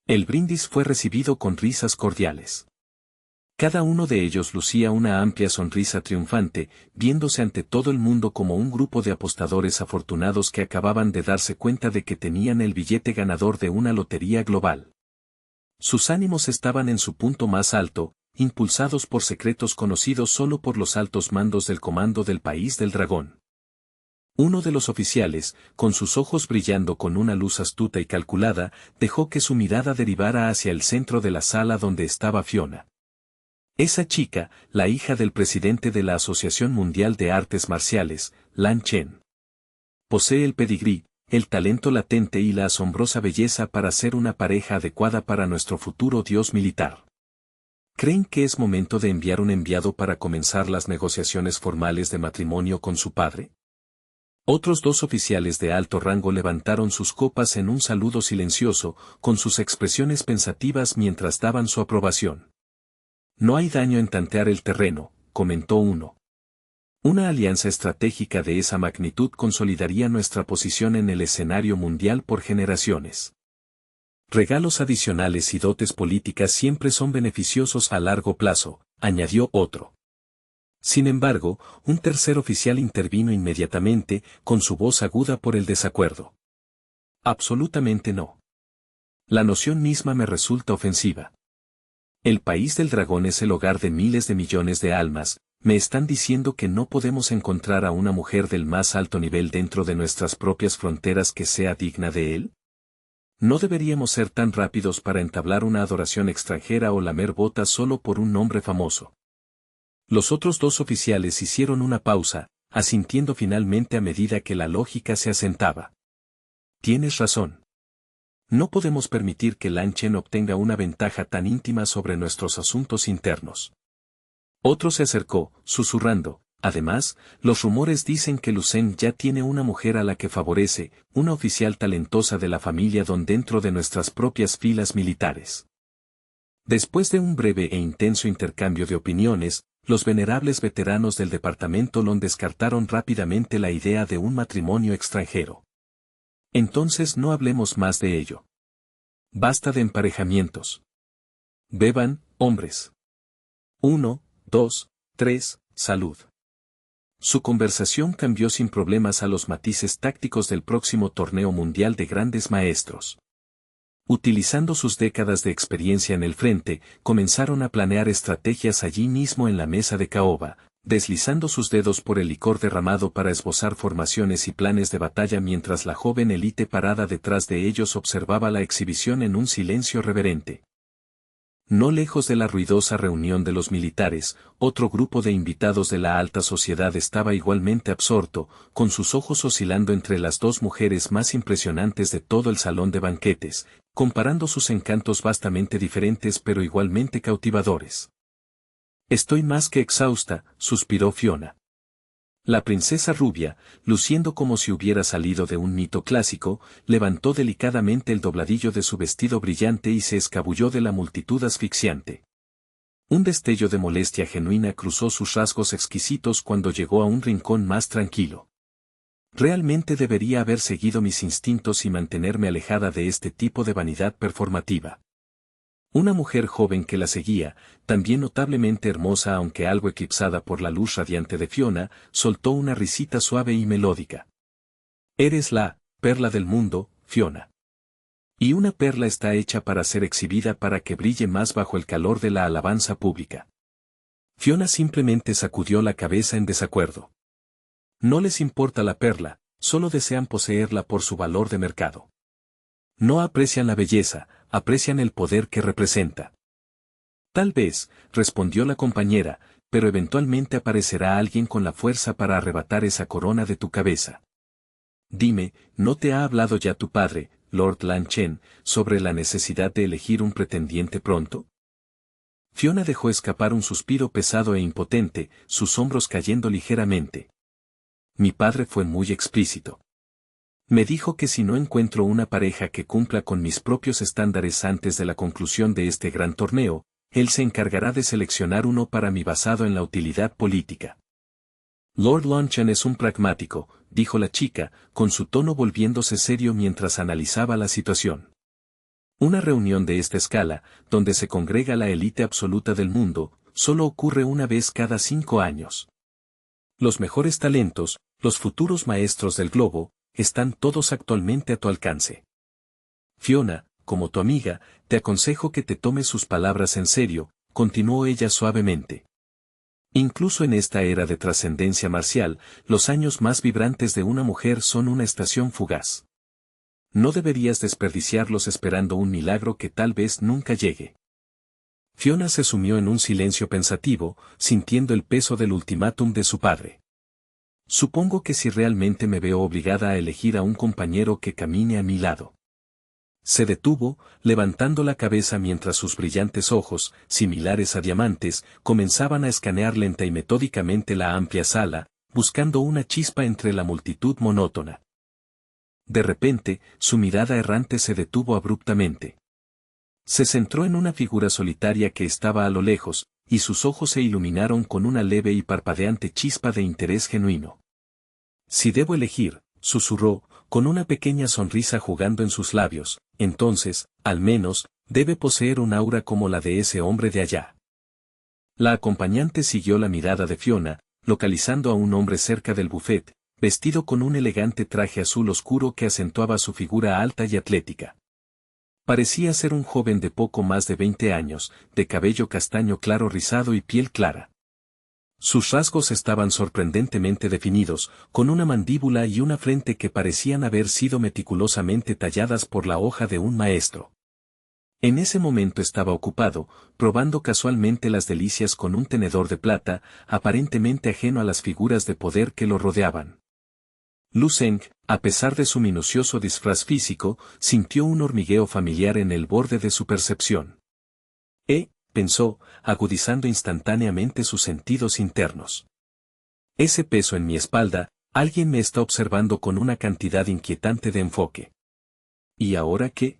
El brindis fue recibido con risas cordiales. Cada uno de ellos lucía una amplia sonrisa triunfante, viéndose ante todo el mundo como un grupo de apostadores afortunados que acababan de darse cuenta de que tenían el billete ganador de una lotería global. Sus ánimos estaban en su punto más alto, impulsados por secretos conocidos solo por los altos mandos del comando del País del Dragón. Uno de los oficiales, con sus ojos brillando con una luz astuta y calculada, dejó que su mirada derivara hacia el centro de la sala donde estaba Fiona. Esa chica, la hija del presidente de la Asociación Mundial de Artes Marciales, Lan Chen. Posee el pedigrí, el talento latente y la asombrosa belleza para ser una pareja adecuada para nuestro futuro dios militar. ¿Creen que es momento de enviar un enviado para comenzar las negociaciones formales de matrimonio con su padre? Otros dos oficiales de alto rango levantaron sus copas en un saludo silencioso, con sus expresiones pensativas mientras daban su aprobación. No hay daño en tantear el terreno, comentó uno. Una alianza estratégica de esa magnitud consolidaría nuestra posición en el escenario mundial por generaciones. Regalos adicionales y dotes políticas siempre son beneficiosos a largo plazo, añadió otro. Sin embargo, un tercer oficial intervino inmediatamente, con su voz aguda por el desacuerdo. Absolutamente no. La noción misma me resulta ofensiva. El País del Dragón es el hogar de miles de millones de almas. ¿Me están diciendo que no podemos encontrar a una mujer del más alto nivel dentro de nuestras propias fronteras que sea digna de él? ¿No deberíamos ser tan rápidos para entablar una adoración extranjera o lamer botas solo por un nombre famoso? Los otros dos oficiales hicieron una pausa, asintiendo finalmente a medida que la lógica se asentaba. Tienes razón. No podemos permitir que Lan Chen obtenga una ventaja tan íntima sobre nuestros asuntos internos. Otro se acercó, susurrando. Además, los rumores dicen que Lucen ya tiene una mujer a la que favorece, una oficial talentosa de la familia Don dentro de nuestras propias filas militares. Después de un breve e intenso intercambio de opiniones, los venerables veteranos del departamento Lon descartaron rápidamente la idea de un matrimonio extranjero. Entonces no hablemos más de ello. Basta de emparejamientos. Beban, hombres. 1, 2, 3, salud. Su conversación cambió sin problemas a los matices tácticos del próximo torneo mundial de grandes maestros. Utilizando sus décadas de experiencia en el frente, comenzaron a planear estrategias allí mismo en la mesa de caoba, deslizando sus dedos por el licor derramado para esbozar formaciones y planes de batalla mientras la joven élite parada detrás de ellos observaba la exhibición en un silencio reverente. No lejos de la ruidosa reunión de los militares, otro grupo de invitados de la alta sociedad estaba igualmente absorto, con sus ojos oscilando entre las dos mujeres más impresionantes de todo el salón de banquetes, comparando sus encantos vastamente diferentes pero igualmente cautivadores. Estoy más que exhausta, suspiró Fiona. La princesa rubia, luciendo como si hubiera salido de un mito clásico, levantó delicadamente el dobladillo de su vestido brillante y se escabulló de la multitud asfixiante. Un destello de molestia genuina cruzó sus rasgos exquisitos cuando llegó a un rincón más tranquilo. Realmente debería haber seguido mis instintos y mantenerme alejada de este tipo de vanidad performativa. Una mujer joven que la seguía, también notablemente hermosa aunque algo eclipsada por la luz radiante de Fiona, soltó una risita suave y melódica. Eres la perla del mundo, Fiona. Y una perla está hecha para ser exhibida para que brille más bajo el calor de la alabanza pública. Fiona simplemente sacudió la cabeza en desacuerdo. No les importa la perla, solo desean poseerla por su valor de mercado. No aprecian la belleza, aprecian el poder que representa. Tal vez, respondió la compañera, pero eventualmente aparecerá alguien con la fuerza para arrebatar esa corona de tu cabeza. Dime, ¿no te ha hablado ya tu padre, Lord Lanchen, sobre la necesidad de elegir un pretendiente pronto? Fiona dejó escapar un suspiro pesado e impotente, sus hombros cayendo ligeramente. Mi padre fue muy explícito. Me dijo que si no encuentro una pareja que cumpla con mis propios estándares antes de la conclusión de este gran torneo, él se encargará de seleccionar uno para mí basado en la utilidad política. Lord Lanchen es un pragmático, dijo la chica, con su tono volviéndose serio mientras analizaba la situación. Una reunión de esta escala, donde se congrega la élite absoluta del mundo, solo ocurre una vez cada 5 años. Los mejores talentos, los futuros maestros del globo, están todos actualmente a tu alcance. Fiona, como tu amiga, te aconsejo que te tomes sus palabras en serio, continuó ella suavemente. Incluso en esta era de trascendencia marcial, los años más vibrantes de una mujer son una estación fugaz. No deberías desperdiciarlos esperando un milagro que tal vez nunca llegue. Fiona se sumió en un silencio pensativo, sintiendo el peso del ultimátum de su padre. Supongo que si realmente me veo obligada a elegir a un compañero que camine a mi lado. Se detuvo, levantando la cabeza mientras sus brillantes ojos, similares a diamantes, comenzaban a escanear lenta y metódicamente la amplia sala, buscando una chispa entre la multitud monótona. De repente, su mirada errante se detuvo abruptamente. Se centró en una figura solitaria que estaba a lo lejos, y sus ojos se iluminaron con una leve y parpadeante chispa de interés genuino. Si debo elegir, susurró, con una pequeña sonrisa jugando en sus labios, entonces, al menos, debe poseer un aura como la de ese hombre de allá. La acompañante siguió la mirada de Fiona, localizando a un hombre cerca del buffet, vestido con un elegante traje azul oscuro que acentuaba su figura alta y atlética. Parecía ser un joven de poco más de 20 años, de cabello castaño claro rizado y piel clara. Sus rasgos estaban sorprendentemente definidos, con una mandíbula y una frente que parecían haber sido meticulosamente talladas por la hoja de un maestro. En ese momento estaba ocupado, probando casualmente las delicias con un tenedor de plata, aparentemente ajeno a las figuras de poder que lo rodeaban. Lu Zeng, a pesar de su minucioso disfraz físico, sintió un hormigueo familiar en el borde de su percepción. Pensó, agudizando instantáneamente sus sentidos internos. Ese peso en mi espalda, alguien me está observando con una cantidad inquietante de enfoque. ¿Y ahora qué?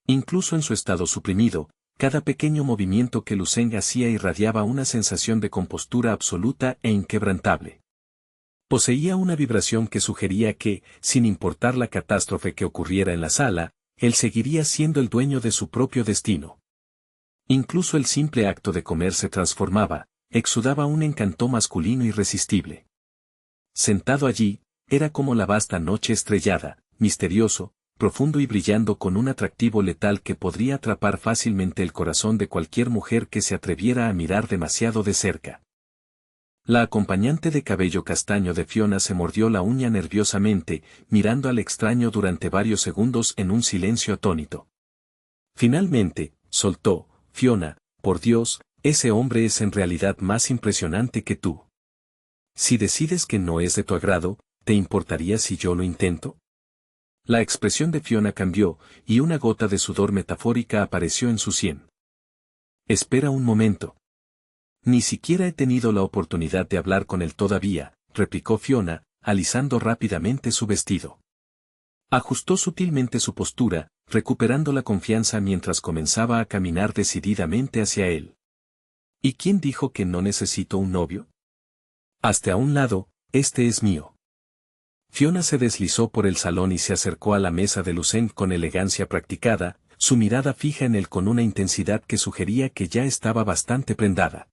Incluso en su estado suprimido, cada pequeño movimiento que Lu Zeng hacía irradiaba una sensación de compostura absoluta e inquebrantable. Poseía una vibración que sugería que, sin importar la catástrofe que ocurriera en la sala, él seguiría siendo el dueño de su propio destino. Incluso el simple acto de comer se transformaba, exudaba un encanto masculino irresistible. Sentado allí, era como la vasta noche estrellada, misterioso, profundo y brillando con un atractivo letal que podría atrapar fácilmente el corazón de cualquier mujer que se atreviera a mirar demasiado de cerca. La acompañante de cabello castaño de Fiona se mordió la uña nerviosamente, mirando al extraño durante varios segundos en un silencio atónito. Finalmente, soltó: Fiona, por Dios, ese hombre es en realidad más impresionante que tú. Si decides que no es de tu agrado, ¿te importaría si yo lo intento? La expresión de Fiona cambió, y una gota de sudor metafórica apareció en su sien. Espera un momento. Ni siquiera he tenido la oportunidad de hablar con él todavía, replicó Fiona, alisando rápidamente su vestido. Ajustó sutilmente su postura, recuperando la confianza mientras comenzaba a caminar decididamente hacia él. ¿Y quién dijo que no necesito un novio? Hazte a un lado, este es mío. Fiona se deslizó por el salón y se acercó a la mesa de Lu Zeng con elegancia practicada, su mirada fija en él con una intensidad que sugería que ya estaba bastante prendada.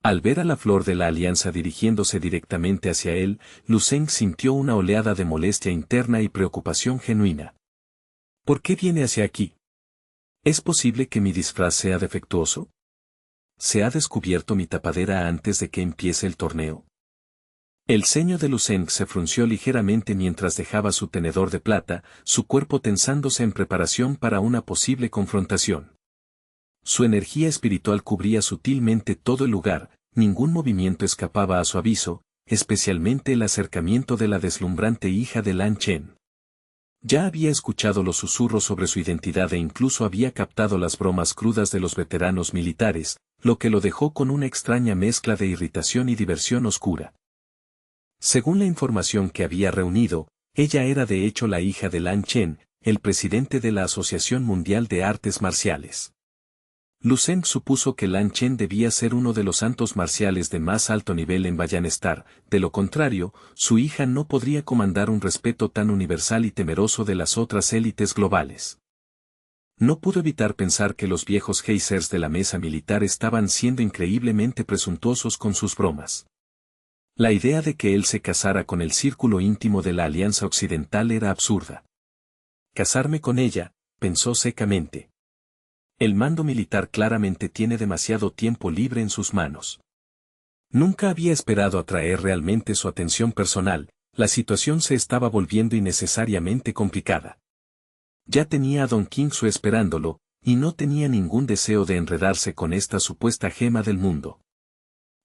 Al ver a la flor de la alianza dirigiéndose directamente hacia él, Lu Zeng sintió una oleada de molestia interna y preocupación genuina. ¿Por qué viene hacia aquí? ¿Es posible que mi disfraz sea defectuoso? ¿se ha descubierto mi tapadera antes de que empiece el torneo? El ceño de Lu Zeng se frunció ligeramente mientras dejaba su tenedor de plata, su cuerpo tensándose en preparación para una posible confrontación. Su energía espiritual cubría sutilmente todo el lugar, ningún movimiento escapaba a su aviso, especialmente el acercamiento de la deslumbrante hija de Lan Chen. Ya había escuchado los susurros sobre su identidad e incluso había captado las bromas crudas de los veteranos militares, lo que lo dejó con una extraña mezcla de irritación y diversión oscura. Según la información que había reunido, ella era de hecho la hija de Lan Chen, el presidente de la Asociación Mundial de Artes Marciales. Lu Zeng supuso que Lan Chen debía ser uno de los santos marciales de más alto nivel en Bayanestar, de lo contrario, su hija no podría comandar un respeto tan universal y temeroso de las otras élites globales. No pudo evitar pensar que los viejos geysers de la mesa militar estaban siendo increíblemente presuntuosos con sus bromas. La idea de que él se casara con el círculo íntimo de la Alianza Occidental era absurda. Casarme con ella, pensó secamente. El mando militar claramente tiene demasiado tiempo libre en sus manos. Nunca había esperado atraer realmente su atención personal, la situación se estaba volviendo innecesariamente complicada. Ya tenía a Don Qingsu esperándolo, y no tenía ningún deseo de enredarse con esta supuesta gema del mundo.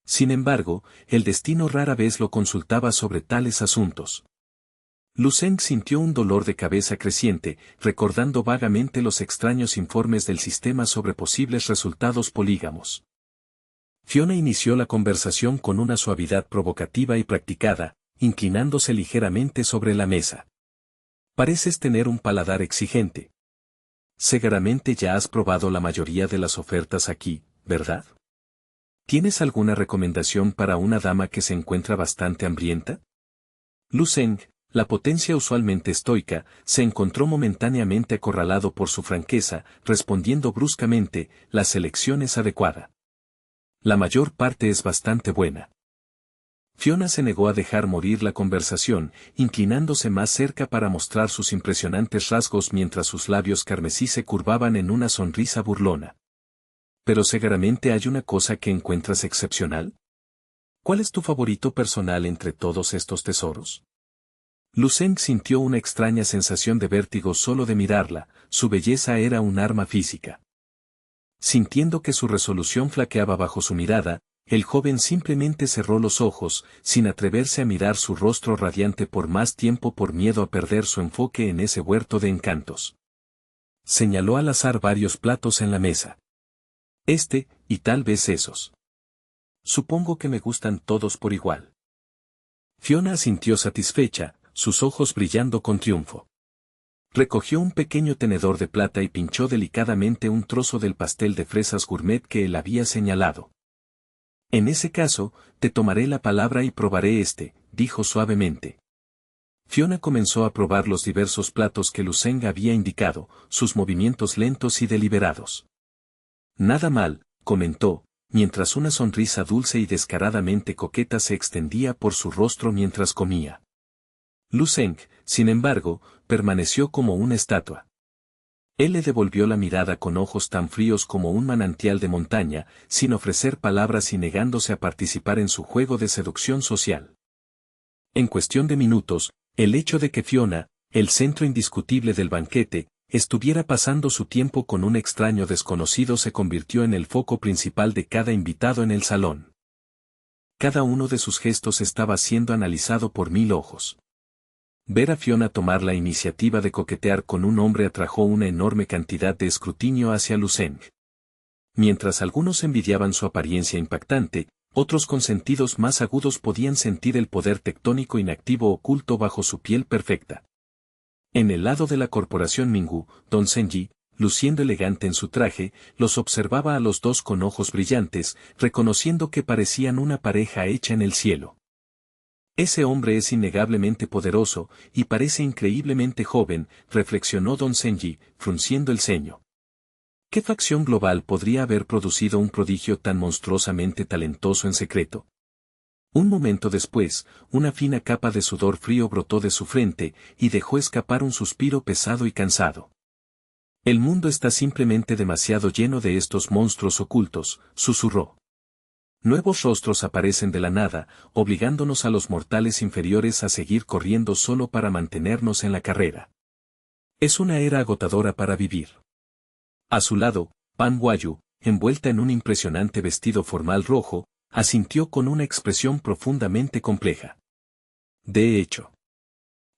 Sin embargo, el destino rara vez lo consultaba sobre tales asuntos. Lu Zeng sintió un dolor de cabeza creciente, recordando vagamente los extraños informes del sistema sobre posibles resultados polígamos. Fiona inició la conversación con una suavidad provocativa y practicada, inclinándose ligeramente sobre la mesa. Pareces tener un paladar exigente. Seguramente ya has probado la mayoría de las ofertas aquí, ¿verdad? ¿Tienes alguna recomendación para una dama que se encuentra bastante hambrienta? Lu Zeng, la potencia usualmente estoica, se encontró momentáneamente acorralado por su franqueza, respondiendo bruscamente, la selección es adecuada. La mayor parte es bastante buena. Fiona se negó a dejar morir la conversación, inclinándose más cerca para mostrar sus impresionantes rasgos mientras sus labios carmesí se curvaban en una sonrisa burlona. ¿Pero seguramente hay una cosa que encuentras excepcional? ¿Cuál es tu favorito personal entre todos estos tesoros? Lu Zeng sintió una extraña sensación de vértigo solo de mirarla, su belleza era un arma física. Sintiendo que su resolución flaqueaba bajo su mirada, el joven simplemente cerró los ojos, sin atreverse a mirar su rostro radiante por más tiempo por miedo a perder su enfoque en ese huerto de encantos. Señaló al azar varios platos en la mesa. Y tal vez esos. Supongo que me gustan todos por igual. Fiona asintió satisfecha, sus ojos brillando con triunfo. Recogió un pequeño tenedor de plata y pinchó delicadamente un trozo del pastel de fresas gourmet que él había señalado. En ese caso, te tomaré la palabra y probaré dijo suavemente. Fiona comenzó a probar los diversos platos que Lu Zeng había indicado, sus movimientos lentos y deliberados. Nada mal, comentó, mientras una sonrisa dulce y descaradamente coqueta se extendía por su rostro mientras comía. Lu Zeng, sin embargo, permaneció como una estatua. Él le devolvió la mirada con ojos tan fríos como un manantial de montaña, sin ofrecer palabras y negándose a participar en su juego de seducción social. En cuestión de minutos, el hecho de que Fiona, el centro indiscutible del banquete, estuviera pasando su tiempo con un extraño desconocido se convirtió en el foco principal de cada invitado en el salón. Cada uno de sus gestos estaba siendo analizado por 1000 ojos. Ver a Fiona tomar la iniciativa de coquetear con un hombre atrajo una enorme cantidad de escrutinio hacia Lu Zeng. Mientras algunos envidiaban su apariencia impactante, otros con sentidos más agudos podían sentir el poder tectónico inactivo oculto bajo su piel perfecta. En el lado de la corporación Minggu, Don Zenji, luciendo elegante en su traje, los observaba a los dos con ojos brillantes, reconociendo que parecían una pareja hecha en el cielo. Ese hombre es innegablemente poderoso, y parece increíblemente joven, reflexionó Don Zenji, frunciendo el ceño. ¿Qué facción global podría haber producido un prodigio tan monstruosamente talentoso en secreto? Un momento después, una fina capa de sudor frío brotó de su frente, y dejó escapar un suspiro pesado y cansado. El mundo está simplemente demasiado lleno de estos monstruos ocultos, susurró. Nuevos rostros aparecen de la nada, obligándonos a los mortales inferiores a seguir corriendo solo para mantenernos en la carrera. Es una era agotadora para vivir. A su lado, Pan Wayu, envuelta en un impresionante vestido formal rojo, asintió con una expresión profundamente compleja. De hecho,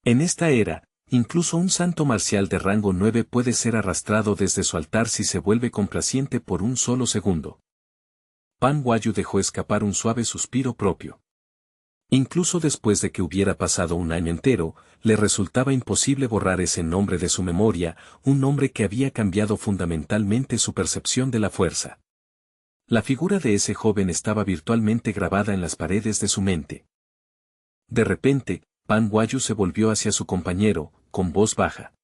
en esta era, incluso un santo marcial de rango 9 puede ser arrastrado desde su altar si se vuelve complaciente por un solo segundo. Pan Wayu dejó escapar un suave suspiro propio. Incluso después de que hubiera pasado un año entero, le resultaba imposible borrar ese nombre de su memoria, un nombre que había cambiado fundamentalmente su percepción de la fuerza. La figura de ese joven estaba virtualmente grabada en las paredes de su mente. De repente, Pan Wayu se volvió hacia su compañero, con voz baja.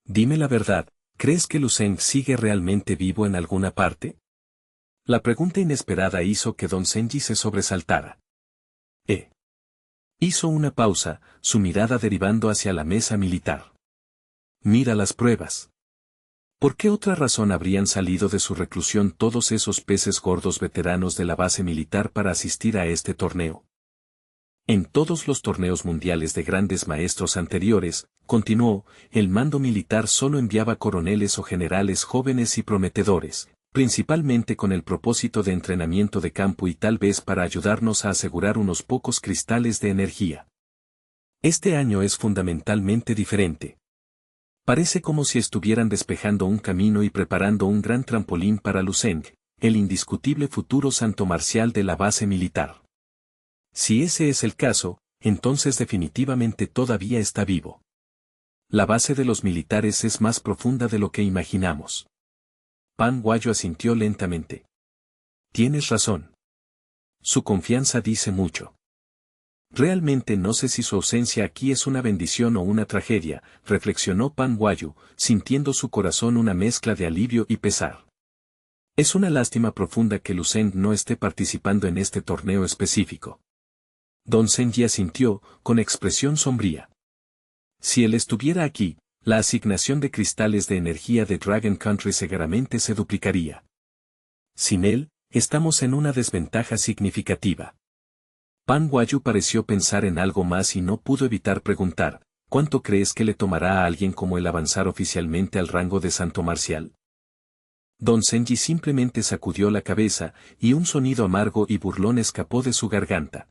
Dime la verdad, ¿crees que Lu Zeng sigue realmente vivo en alguna parte? La pregunta inesperada hizo que Don Zenji se sobresaltara. Hizo una pausa, su mirada derivando hacia la mesa militar. Mira las pruebas. ¿Por qué otra razón habrían salido de su reclusión todos esos peces gordos veteranos de la base militar para asistir a este torneo? En todos los torneos mundiales de grandes maestros anteriores, continuó, el mando militar solo enviaba coroneles o generales jóvenes y prometedores, principalmente con el propósito de entrenamiento de campo y tal vez para ayudarnos a asegurar unos pocos cristales de energía. Este año es fundamentalmente diferente. Parece como si estuvieran despejando un camino y preparando un gran trampolín para Lu Zeng, el indiscutible futuro santo marcial de la base militar. Si ese es el caso, entonces definitivamente todavía está vivo. La base de los militares es más profunda de lo que imaginamos. Pan Wayu asintió lentamente. Tienes razón. Su confianza dice mucho. Realmente no sé si su ausencia aquí es una bendición o una tragedia, reflexionó Pan Wayu, sintiendo su corazón una mezcla de alivio y pesar. Es una lástima profunda que Lu Zeng no esté participando en este torneo específico. Don Zenji asintió, con expresión sombría. Si él estuviera aquí, la asignación de cristales de energía de Dragon Country seguramente se duplicaría. Sin él, estamos en una desventaja significativa. Pan Wayu pareció pensar en algo más y no pudo evitar preguntar, ¿cuánto crees que le tomará a alguien como él avanzar oficialmente al rango de santo marcial? Don Zenji simplemente sacudió la cabeza, y un sonido amargo y burlón escapó de su garganta.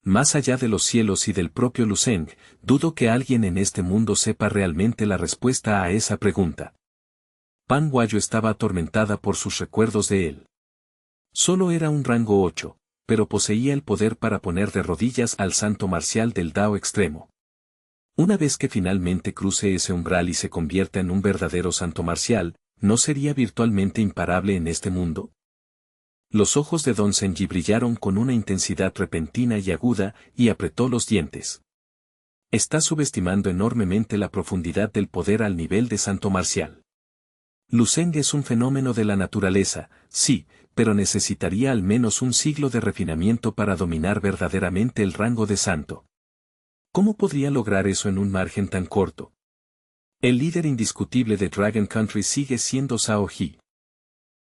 Más allá de los cielos y del propio Lu Zeng, dudo que alguien en este mundo sepa realmente la respuesta a esa pregunta. Pan Wayu estaba atormentada por sus recuerdos de él. Solo era un rango 8, pero poseía el poder para poner de rodillas al santo marcial del Dao extremo. Una vez que finalmente cruce ese umbral y se convierta en un verdadero santo marcial, ¿no sería virtualmente imparable en este mundo? Los ojos de Don Zenji brillaron con una intensidad repentina y aguda, y apretó los dientes. Está subestimando enormemente la profundidad del poder al nivel de santo marcial. Lu Zeng es un fenómeno de la naturaleza, sí, pero necesitaría al menos un siglo de refinamiento para dominar verdaderamente el rango de santo. ¿Cómo podría lograr eso en un margen tan corto? El líder indiscutible de Dragon Country sigue siendo Zhao He.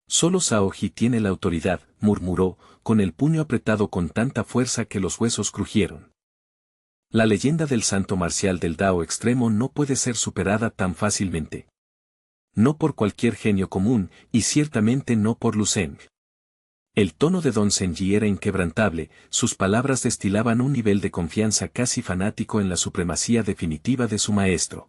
Solo Zhao He tiene la autoridad, murmuró, con el puño apretado con tanta fuerza que los huesos crujieron. La leyenda del santo marcial del Dao extremo no puede ser superada tan fácilmente. No por cualquier genio común, y ciertamente no por Lu Zeng. El tono de Don Zenji era inquebrantable, sus palabras destilaban un nivel de confianza casi fanático en la supremacía definitiva de su maestro.